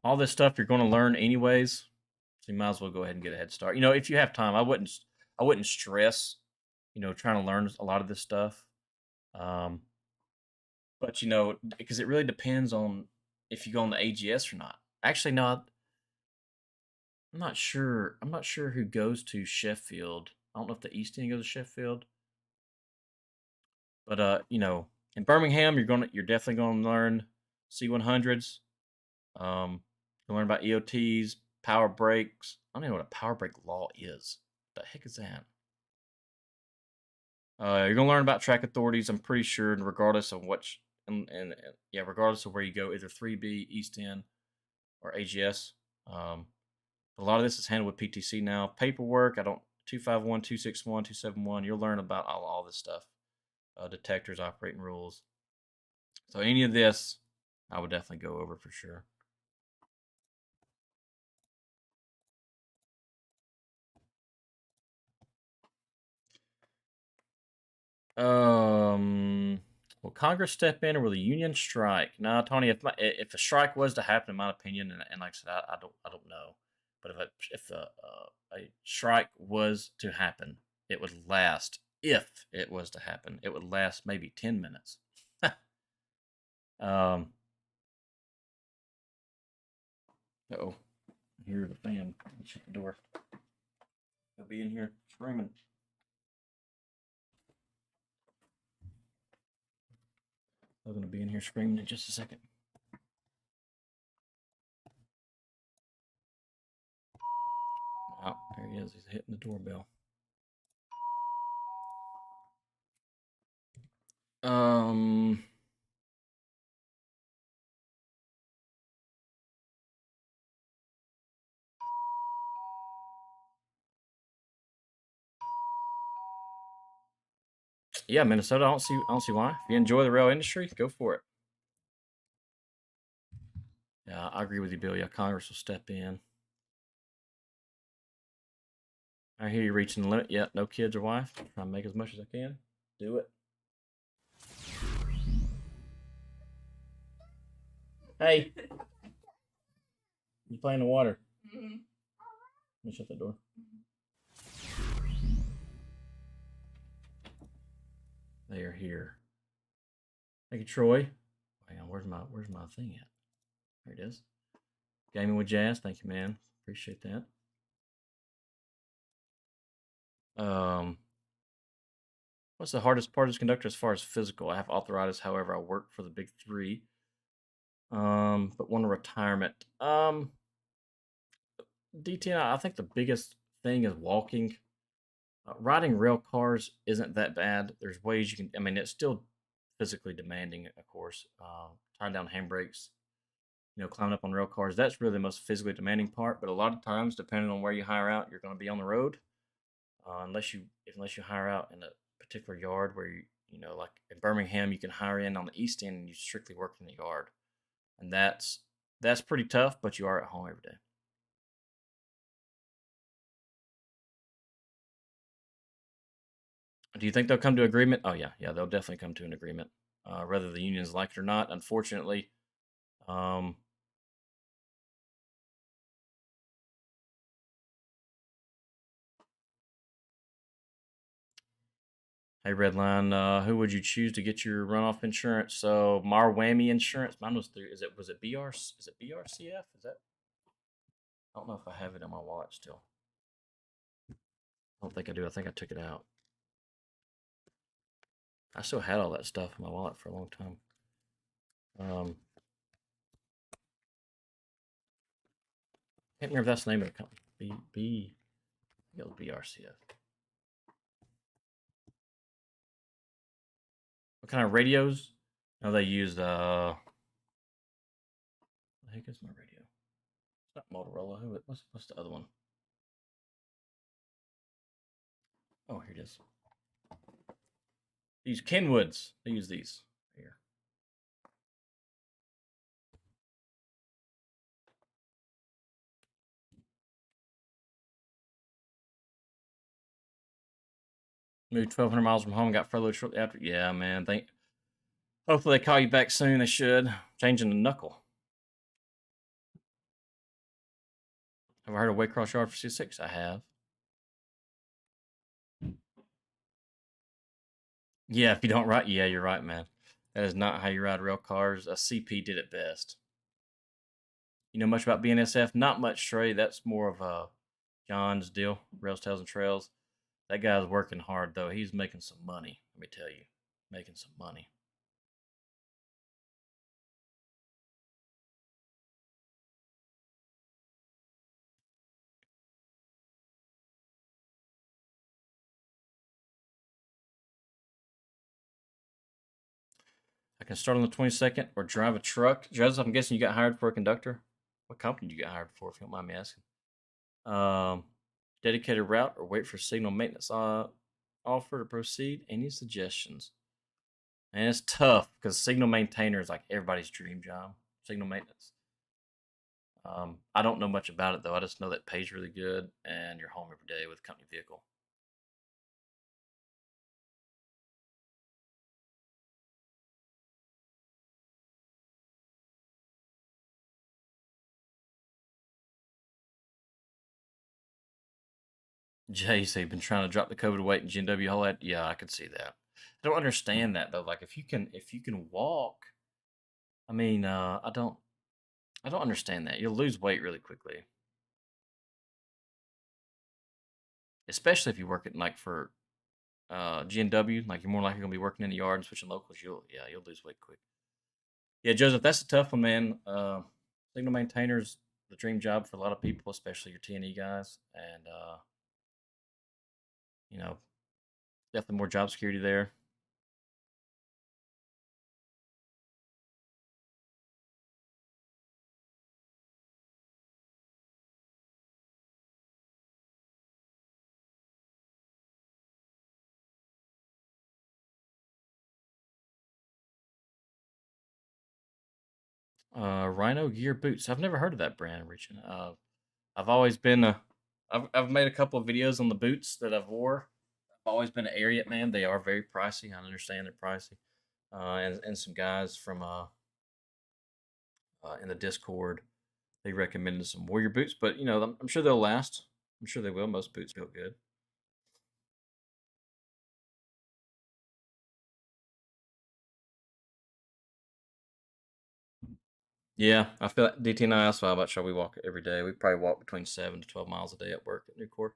Speaker 1: all this stuff you're going to learn anyways, so you might as well go ahead and get a head start. If you have time, I wouldn't stress, trying to learn a lot of this stuff. Um, but because it really depends on if you go on the AGS or not. Actually, no, I'm not sure. I'm not sure who goes to Sheffield. I don't know if the East End goes to Sheffield, but in Birmingham, you're definitely gonna learn C100s. You learn about EOTs, power brakes. I don't even know what a power brake law is. What the heck is that? You're gonna learn about track authorities. I'm pretty sure, and regardless of yeah, regardless of where you go, either 3B, East End, or AGS. A lot of this is handled with PTC now. Paperwork, I don't 251, 261, 271. You'll learn about all this stuff. Detectors, operating rules. So any of this, I would definitely go over for sure. Will Congress step in or will the union strike? No, Tony. If a strike was to happen, in my opinion, and like I said, I don't know, but if a strike was to happen, it would last. If it was to happen, it would last maybe 10 minutes. um. Oh, hear the fan. Shut the door. He'll be in here screaming. I'm gonna be in here screaming in just a second. Oh, there he is. He's hitting the doorbell. Um. Yeah, Minnesota. I don't see why. If you enjoy the rail industry, go for it. Yeah, I agree with you, Bill. Yeah, Congress will step in. I hear you reaching the limit. Yeah, no kids or wife. Try to make as much as I can. Do it. Hey, you playing in the water? Let me shut the door. They are here. Thank you, Troy. Hang on, where's my thing at? There it is. Gaming with Jazz. Thank you, man. Appreciate that. Um, what's the hardest part as conductor as far as physical? I have arthritis, however, I work for the big three. But want a retirement. DTN, I think the biggest thing is walking. Riding rail cars isn't that bad. There's ways you can. I mean, it's still physically demanding, of course. Tying down handbrakes, climbing up on rail cars. That's really the most physically demanding part. But a lot of times, depending on where you hire out, you're going to be on the road. Unless you hire out in a particular yard where like in Birmingham, you can hire in on the east end and you strictly work in the yard, and that's pretty tough. But you are at home every day. Do you think they'll come to agreement? Oh yeah, they'll definitely come to an agreement, whether the unions like it or not. Unfortunately, um, hey Redline, who would you choose to get your runoff insurance? So Mar Whammy Insurance. Mine was through. Was it BR? Is it BRCF? Is that? I don't know if I have it in my wallet still. I don't think I do. I think I took it out. I still had all that stuff in my wallet for a long time. Can't remember if that's the name of the company. I think it was BRCF. What kind of radios? No, they use the heck is my radio? It's not Motorola. What's the other one? Oh, here it is. These Kenwoods. They use these here. Moved 1,200 miles from home. Got furloughed shortly after. Yeah, man. Hopefully they call you back soon. They should. Changing the knuckle. Have I heard of Waycross Yard for C6? I have. Yeah, if you don't ride, yeah, you're right, man. That is not how you ride rail cars. A CP did it best. You know much about BNSF? Not much, Trey. That's more of John's deal. Rails, Tails, and Trails. That guy's working hard though. He's making some money. Let me tell you, making some money. I can start on the 22nd or drive a truck. Joseph, I'm guessing you got hired for a conductor. What company did you get hired for, if you don't mind me asking? Um, Dedicated route or wait for signal maintenance offer to proceed. Any suggestions? And it's tough because signal maintainer is like everybody's dream job. Signal maintenance. I don't know much about it though. I just know that it pays really good and you're home every day with a company vehicle. Jay said you've been trying to drop the COVID weight in GNW whole head. Yeah, I could see that. I don't understand that though. Like if you can walk, I mean, I don't understand that. You'll lose weight really quickly, especially if you work at like for GNW. Like you're more likely gonna be working in the yard and switching locals. You'll lose weight quick. Yeah, Joseph, that's a tough one, man. Signal maintainers the dream job for a lot of people, especially your T&E guys, and you know, definitely more job security there. Rhino Gear boots. I've never heard of that brand, Richard. I've always been I've made a couple of videos on the boots that I've wore. I've always been an Ariat man. They are very pricey. I understand they're pricey. And some guys from in the Discord they recommended some Warrior boots, but I'm sure they'll last. I'm sure they will. Most boots feel good. Yeah, I feel like DT and I also how much shall we walk every day? We probably walk between 7 to 12 miles a day at work at Nucor.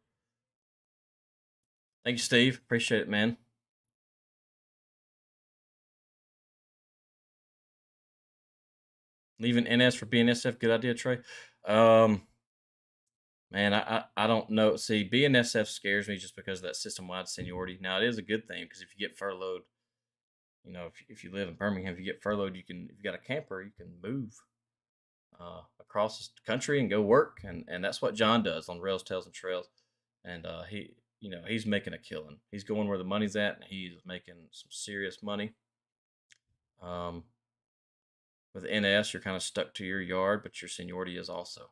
Speaker 1: Thank you, Steve. Appreciate it, man. Leaving NS for BNSF, good idea, Trey. Um, Man, I don't know. See, BNSF scares me just because of that system wide seniority. Now it is a good thing because if you get furloughed, if you live in Birmingham, if you get furloughed, you can if you got a camper, you can move across the country and go work, and that's what John does on Rails, Tails, and Trails, and he's making a killing. He's going where the money's at, and he's making some serious money. Um, with NS, you're kind of stuck to your yard, but your seniority is also.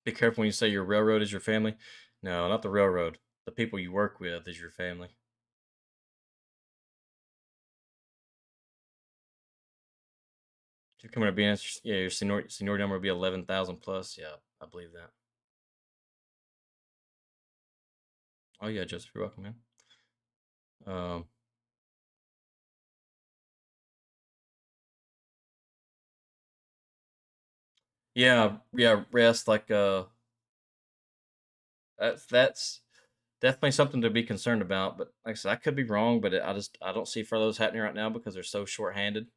Speaker 1: Be careful when you say your railroad is your family. No, not the railroad. The people you work with is your family. If you're coming to be, yeah, your seniority number will be 11,000 plus. Yeah, I believe that. Oh yeah, Joseph, you're welcome, man. Um, yeah, rest like that's definitely something to be concerned about. But like I said, I could be wrong, but I don't see furloughs happening right now because they're so short-handed.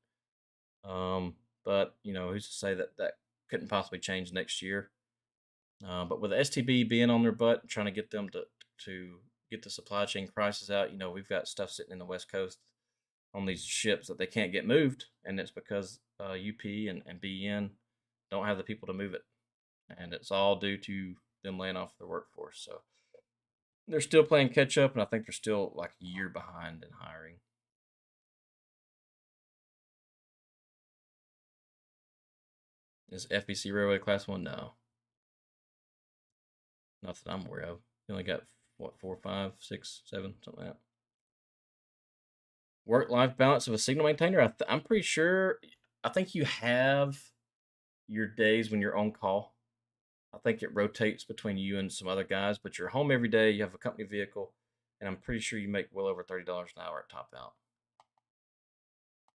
Speaker 1: But who's to say that couldn't possibly change next year. But with the STB being on their butt, trying to get them to get the supply chain crisis out, we've got stuff sitting in the West Coast on these ships that they can't get moved, and it's because UP and BN don't have the people to move it, and it's all due to them laying off their workforce. So they're still playing catch up, and I think they're still like a year behind in hiring. Is FBC Railway Class 1? No. Not that I'm aware of. You only got, what, 4, 5, 6, 7, something like that. Work-life balance of a signal maintainer? I'm pretty sure, I think you have your days when you're on call. I think it rotates between you and some other guys, but you're home every day, you have a company vehicle, and I'm pretty sure you make well over $30 an hour at top out.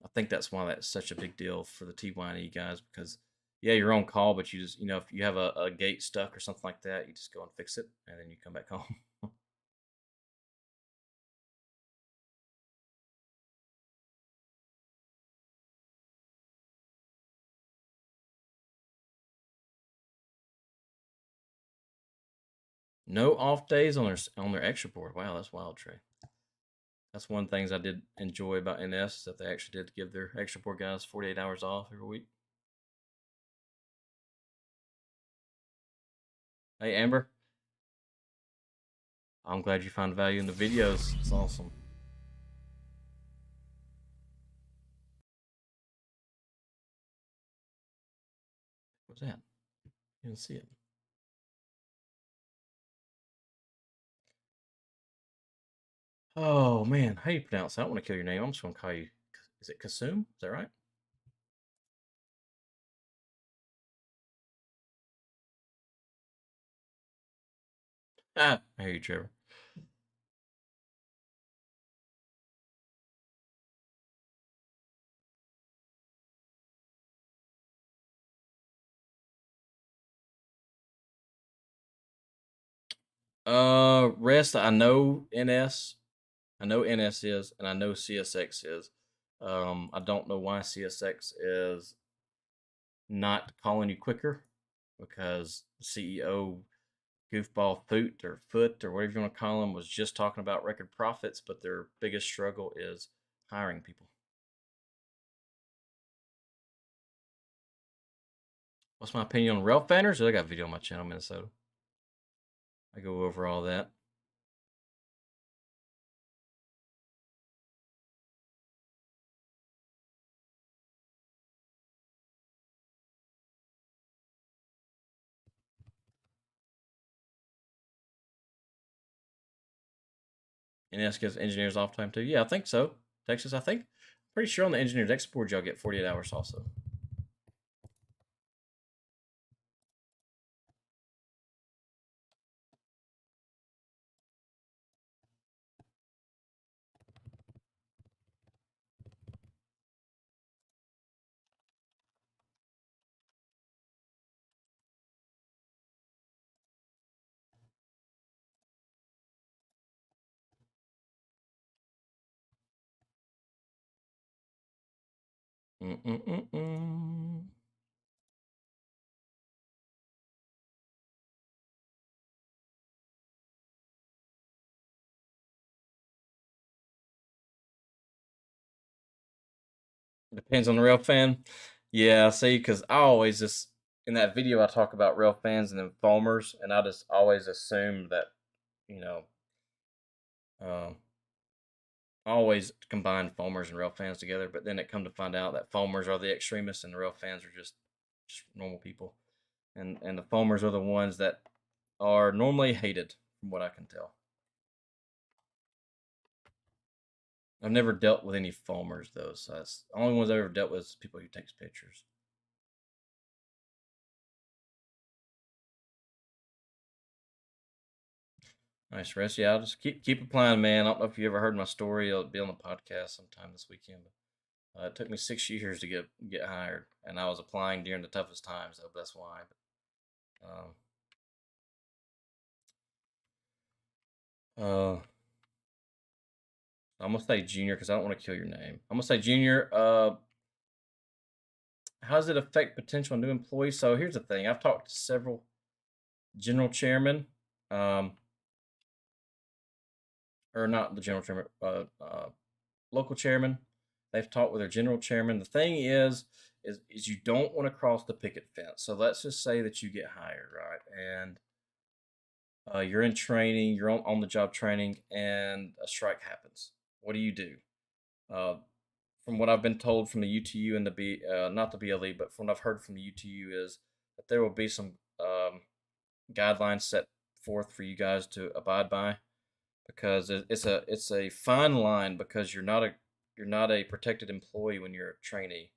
Speaker 1: I think that's why that's such a big deal for the T1E guys, because yeah, you're on call, but you just, if you have a gate stuck or something like that, you just go and fix it, and then you come back home. No off days on their extra board. Wow, that's wild, Trey. That's one of the things I did enjoy about NS, is that they actually did give their extra board guys 48 hours off every week. Hey, Amber, I'm glad you found value in the videos. It's awesome. What's that? You didn't see it. Oh man, how do you pronounce that? I don't want to kill your name. I'm just gonna call you. Is it Kasum? Is that right? Ah, I hear you, Trevor. Rest. I know NS. I know NS is, and I know CSX is. I don't know why CSX is not calling you quicker, because the CEO goofball foot or whatever you want to call him was just talking about record profits, but their biggest struggle is hiring people. What's my opinion on rail fanners? I got a video on my channel, Minnesota. I go over all that. NS gives engineers off time too. Yeah, I think so. Texas, I think. Pretty sure on the engineers export y'all get 48 hours also. Mm-mm-mm-mm. Depends on the rail fan. Yeah, see, because I always just in that video I talk about rail fans and then foamers, and I just always assume that you know, um, I always combine foamers and rail fans together. But then it come to find out that foamers are the extremists and the rail fans are just normal people, and the foamers are the ones that are normally hated, from what I can tell. I've never dealt with any foamers though, so that's the only ones I've ever dealt with is people who takes pictures. Nice rest. Yeah, I'll just keep applying, man. I don't know if you ever heard my story. It'll be on the podcast sometime this weekend. But, it took me 6 years to get hired, and I was applying during the toughest times, so that's why. But, I'm gonna say Junior because I don't want to kill your name. I'm gonna say Junior. How does it affect potential new employees? So here's the thing. I've talked to several general chairmen, um, or not the general chairman, local chairman. They've talked with their general chairman. The thing is you don't want to cross the picket fence. So let's just say that you get hired, right? And you're in training, you're on the job training, and a strike happens. What do you do? Uh, from what I've been told from the UTU and the not the BLE, but from what I've heard from the UTU is that there will be some guidelines set forth for you guys to abide by because it's a fine line because you're not a protected employee when you're a trainee,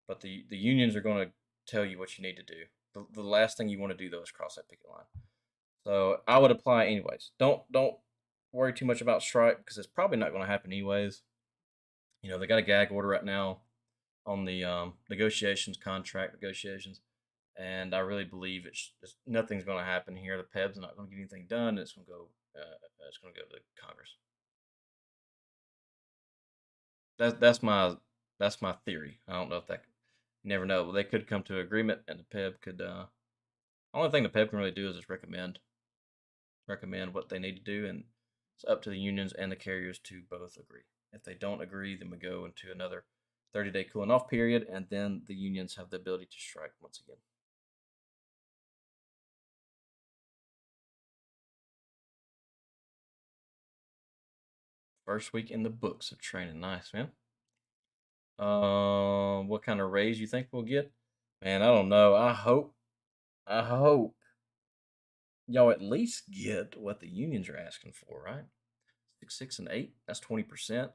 Speaker 1: but the unions are going to tell you what you need to do. The last thing you want to do though is cross that picket line. So I would apply anyways. Don't worry too much about strike because it's probably not going to happen anyways. They got a gag order right now on the contract negotiations, and I really believe nothing's going to happen here. The PEB's not going to get anything done. It's going to go. It's going to go to Congress. That's my theory. I don't know if that. You never know. They could come to an agreement, and the PEB could. Only thing the PEB can really do is just recommend what they need to do, and it's up to the unions and the carriers to both agree. If they don't agree, then we go into another 30-day cooling off period, and then the unions have the ability to strike once again. First week in the books of training. Nice, man. What kind of raise you think we'll get? Man, I don't know. I hope y'all at least get what the unions are asking for, right? 6, 6, and 8. That's 20%.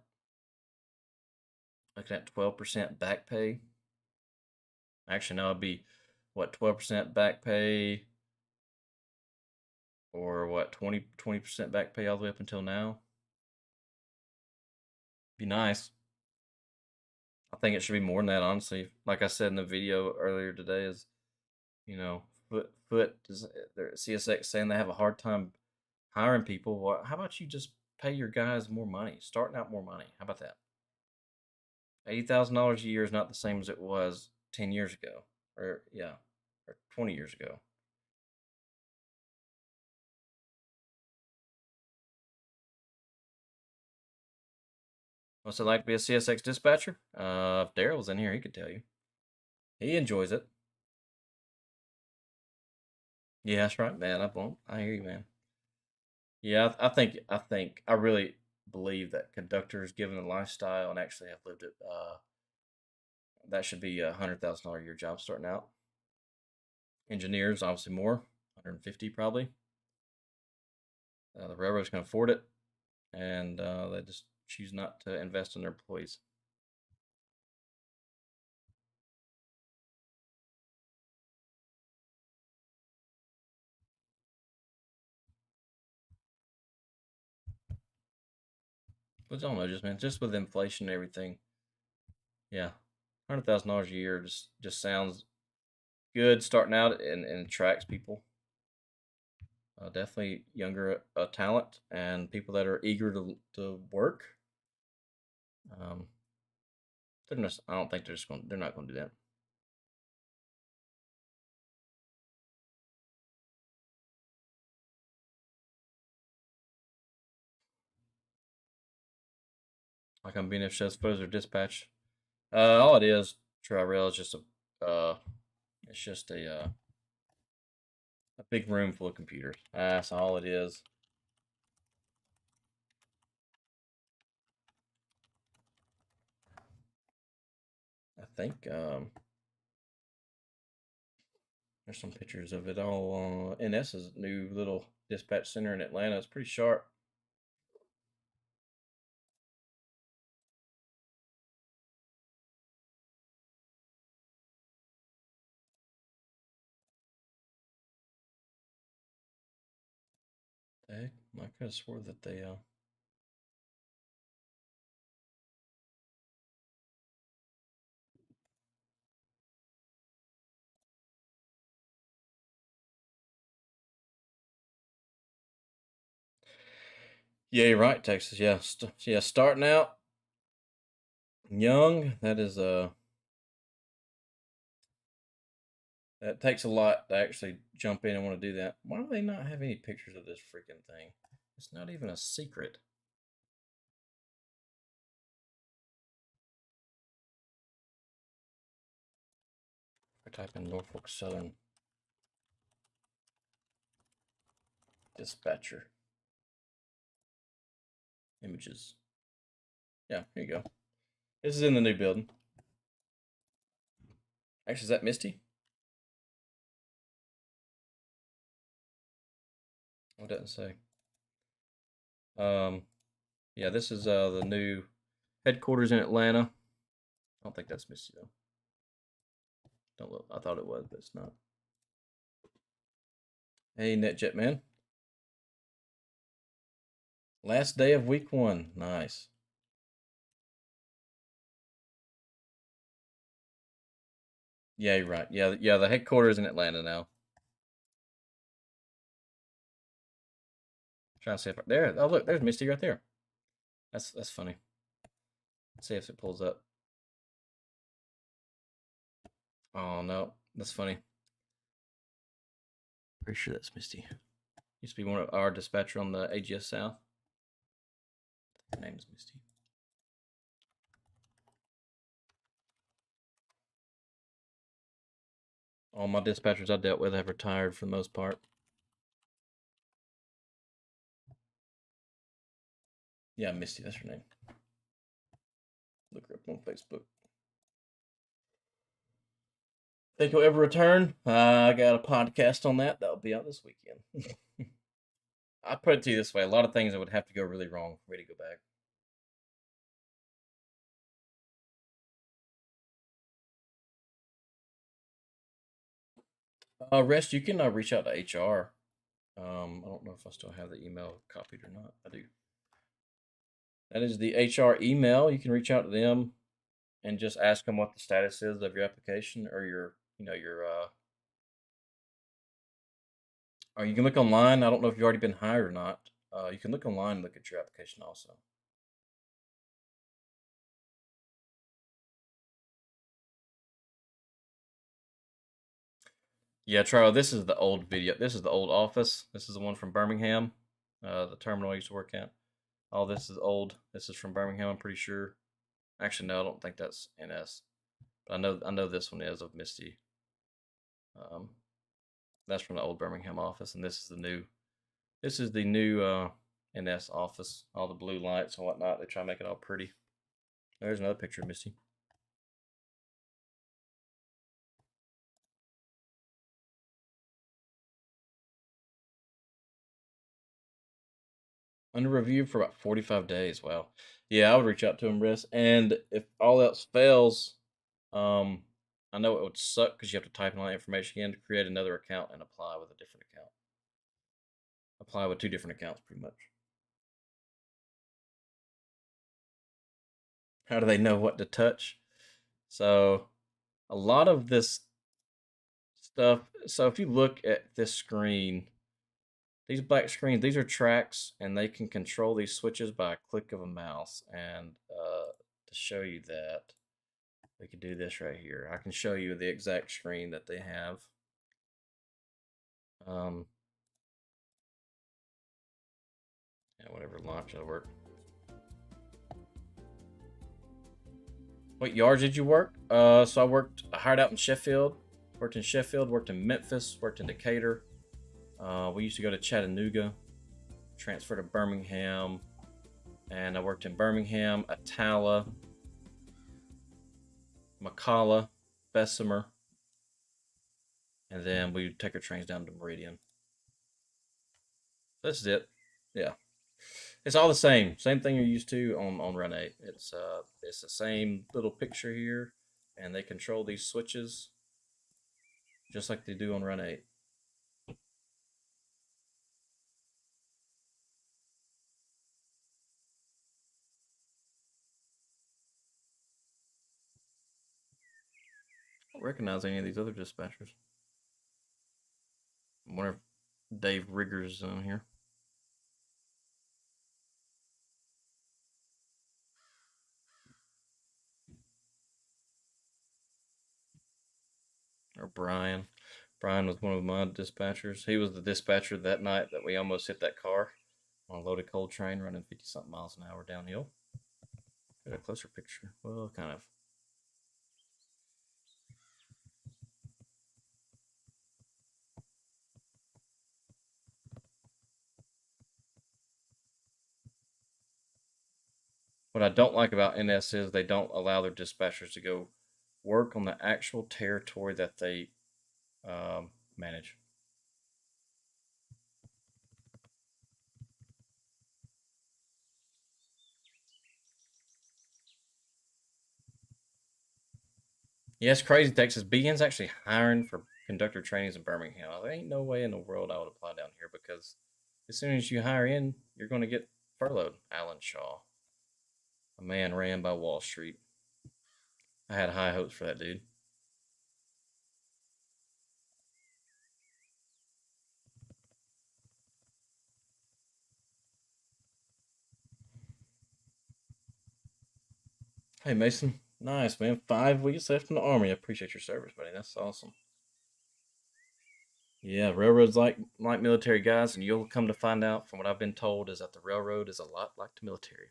Speaker 1: Looking at 12% back pay. Actually, no, it'd be what 12% back pay, or what 20% back pay all the way up until now. Be nice. I think it should be more than that, honestly. Like I said in the video earlier today, is foot is CSX saying they have a hard time hiring people. Well, how about you just pay your guys more money, starting out more money? How about that? $80,000 a year is not the same as it was 10 years ago, or yeah, or 20 years ago. What's it like to be a CSX dispatcher? If Daryl's in here, he could tell you. He enjoys it. Yeah, that's right, man. I hear you, man. Yeah, I really believe that conductors, given the lifestyle and actually have lived it, that should be $100,000 a year job starting out. Engineers, obviously more, 150 probably. The railroads can afford it, and they just choose not to invest in their employees. But I don't know, just with inflation and everything, yeah, $100,000 a year just sounds good starting out and attracts people. Definitely younger talent and people that are eager to work. Um, I don't think they're not going to do that. Like I'm being supposed to dispatch. All it is, Tri-Rail is just it's just a big room full of computers. That's all it is. I think there's some pictures of it all. NS's new little dispatch center in Atlanta. It's pretty sharp. The heck? I could have swore that they Yeah, you're right, Texas. Yeah, yeah, starting out young. That is It takes a lot to actually jump in and want to do that. Why do they not have any pictures of this freaking thing? It's not even a secret. I type in Norfolk Southern dispatcher images. Yeah, here you go. This is in the new building. Actually, is that Misty? Oh, it doesn't say. Yeah, this is the new headquarters in Atlanta. I don't think that's Misty though. Don't look. I thought it was, but it's not. Hey, NetJet man. Last day of week 1. Nice. Yeah, you're right. Yeah, the headquarters in Atlanta now. Trying to see if there. Oh, look, there's Misty right there. That's funny. Let's see if it pulls up. Oh no, that's funny. Pretty sure that's Misty. Used to be one of our dispatcher on the AGS South. Her name is Misty. All my dispatchers I dealt with have retired for the most part. Yeah, Misty, that's her name. Look her up on Facebook. Think he'll ever return? I got a podcast on that. That'll be out this weekend. I put it to you this way: a lot of things that would have to go really wrong for me to go back. Rest, you can reach out to HR. I don't know if I still have the email copied or not. I do. That is the HR email. You can reach out to them and just ask them what the status is of your application or your, or you can look online. I don't know if you've already been hired or not. You can look online and look at your application also. Yeah, Charlie, this is the old video. This is the old office. This is the one from Birmingham, the terminal I used to work at. All this is old. This is from Birmingham, I'm pretty sure. Actually, no, I don't think that's NS. But I know this one is of Misty. Um, that's from the old Birmingham office, and this is the new. This is the new NS office. All the blue lights and whatnot. They try to make it all pretty. There's another picture of Misty. Under review for about 45 days. Wow. Yeah, I would reach out to him, Riss. And if all else fails, um, I know it would suck because you have to type in all that information again to create another account and apply with a different account. Apply with 2 different accounts, pretty much. How do they know what to touch? So, a lot of this stuff. So, if you look at this screen, these black screens, these are tracks, and they can control these switches by a click of a mouse. And to show you that, we could do this right here. I can show you the exact screen that they have. Um, yeah, whatever launch will work. What yards did you work? So I hired out in Sheffield, worked in Sheffield, worked in Memphis, worked in Decatur. We used to go to Chattanooga, transferred to Birmingham, and I worked in Birmingham, Attala, McCalla, Bessemer, and then we would take our trains down to Meridian. This is it. Yeah, it's all the same thing you're used to on Run 8. It's the same little picture here, and they control these switches just like they do on Run 8. I don't recognize any of these other dispatchers. I wonder if Dave Riggers is on here. Or Brian. Brian was one of my dispatchers. He was the dispatcher that night that we almost hit that car on a loaded coal train running 50 something miles an hour downhill. Get a closer picture. Well, kind of. What I don't like about NS is they don't allow their dispatchers to go work on the actual territory that they manage. Yeah, it's crazy. Texas BN's actually hiring for conductor trainings in Birmingham. There ain't no way in the world I would apply down here because as soon as you hire in, you're going to get furloughed. Alan Shaw, a man ran by Wall Street. I had high hopes for that dude. Hey, Mason. Nice, man. 5 weeks left in the Army. I appreciate your service, buddy. That's awesome. Yeah, railroads like military guys, and you'll come to find out from what I've been told is that the railroad is a lot like the military.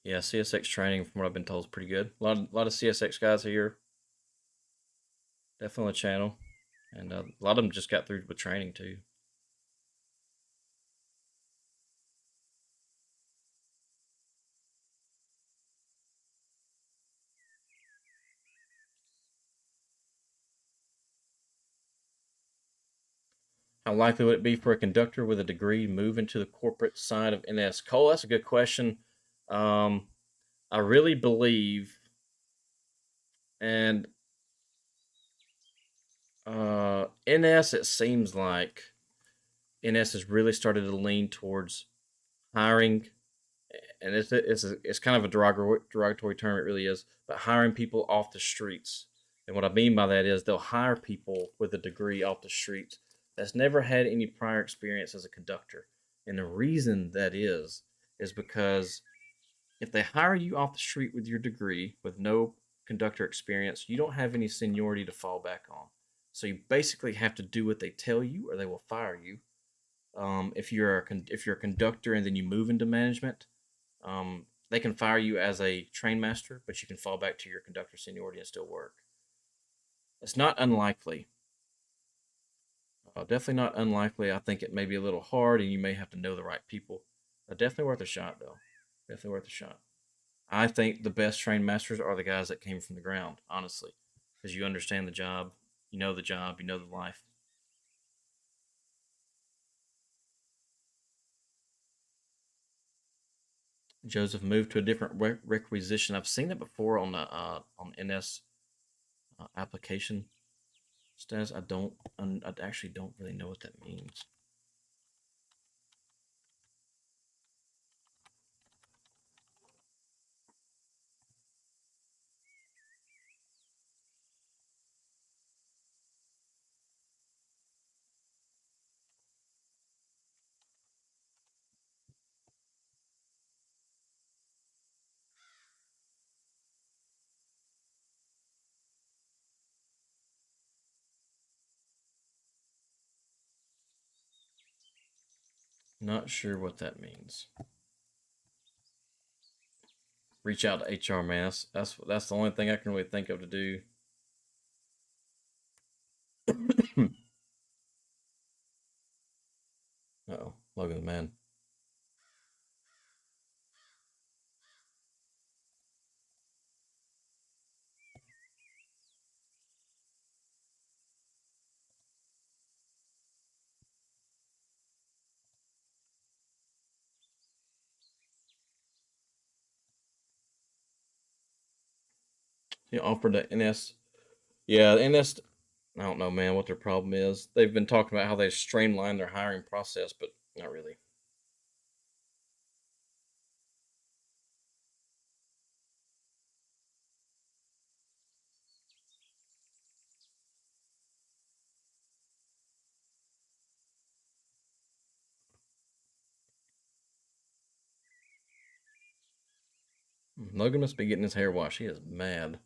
Speaker 1: Yeah, CSX training, from what I've been told, is pretty good. A lot of CSX guys here, definitely on the channel, and a lot of them just got through with training too. How likely would it be for a conductor with a degree to move into the corporate side of NS? Cole, that's a good question. Um, I really believe, and NS, it seems like NS has really started to lean towards hiring, and it's kind of a derogatory term. It really is, but hiring people off the streets. And what I mean by that is they'll hire people with a degree off the streets that's never had any prior experience as a conductor. And the reason that is because if they hire you off the street with your degree with no conductor experience, you don't have any seniority to fall back on. So you basically have to do what they tell you, or they will fire you. If you're a conductor and then you move into management, they can fire you as a train master, but you can fall back to your conductor seniority and still work. It's not unlikely. Definitely not unlikely. I think it may be a little hard, and you may have to know the right people. Definitely worth a shot, though. Definitely worth a shot. I think the best train masters are the guys that came from the ground, honestly, because you understand the job, you know the life. Joseph moved to a different requisition. I've seen that before on NS application status. I actually don't really know what that means. Not sure what that means. Reach out to HR, man. That's the only thing I can really think of to do. Oh, Logan, man. He offered the NS. Yeah, the NS. I don't know, man, what their problem is. They've been talking about how they streamline their hiring process, but not really. Logan must be getting his hair washed. He is mad.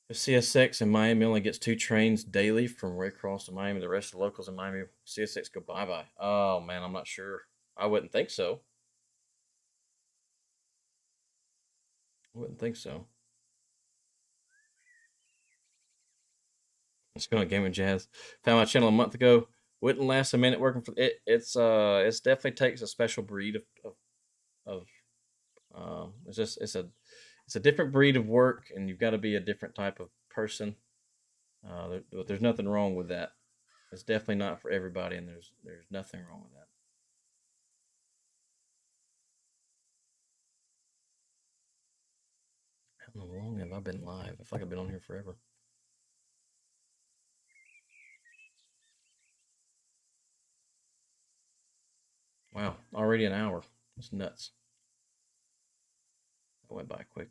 Speaker 1: If CSX in Miami only gets 2 trains daily from Waycross to Miami, the rest of the locals in Miami, CSX go bye-bye. Oh, man, I'm not sure. I wouldn't think so. I wouldn't think so. Let's go on Game of Jazz. Found my channel a month ago. Wouldn't last a minute working for it. It's definitely takes a special breed of it's a different breed of work, and you've got to be a different type of person. But there's nothing wrong with that. It's definitely not for everybody, and there's nothing wrong with that. How long have I been live? I feel like I've been on here forever. Wow, already an hour. That's nuts. It went by quick.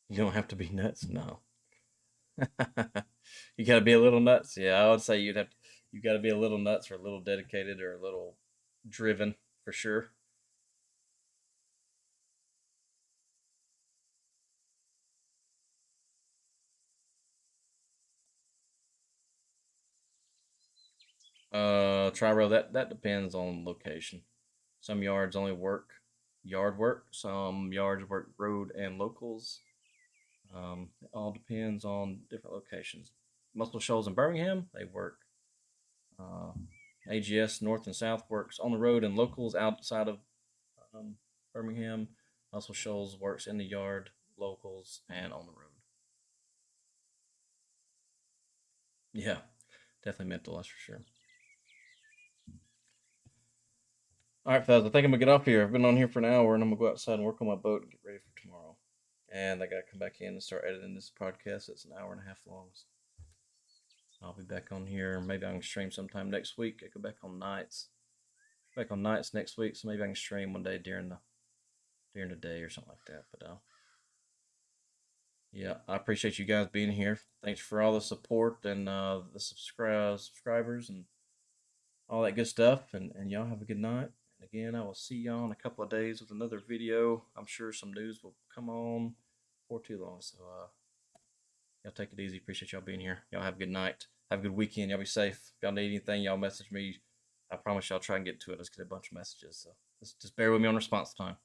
Speaker 1: You don't have to be nuts, no. You got to be a little nuts. Yeah, I would say you got to be a little nuts or a little dedicated or a little driven for sure. Tri-rail, that depends on location. Some yards only work yard work. Some yards work road and locals. It all depends on different locations. Muscle Shoals in Birmingham, they work. Uh, AGS North and South works on the road and locals outside of um, Birmingham. Muscle Shoals works in the yard, locals, and on the road. Yeah, definitely mental, that's for sure. All right, fellas, I think I'm gonna get off here. I've been on here for an hour, and I'm gonna go outside and work on my boat and get ready for tomorrow. And I gotta come back in and start editing this podcast. It's an hour and a half long. So I'll be back on here. Maybe I can stream sometime next week. I go back on nights. Back on nights next week, so maybe I can stream one day during the day or something like that. But yeah, I appreciate you guys being here. Thanks for all the support and the subscribers and all that good stuff. And y'all have a good night. And again, I will see y'all in a couple of days with another video. I'm sure some news will come on before too long. So y'all take it easy. Appreciate y'all being here. Y'all have a good night. Have a good weekend. Y'all be safe. If y'all need anything, y'all message me. I promise y'all try and get to it. Let's get a bunch of messages. So just bear with me on response time.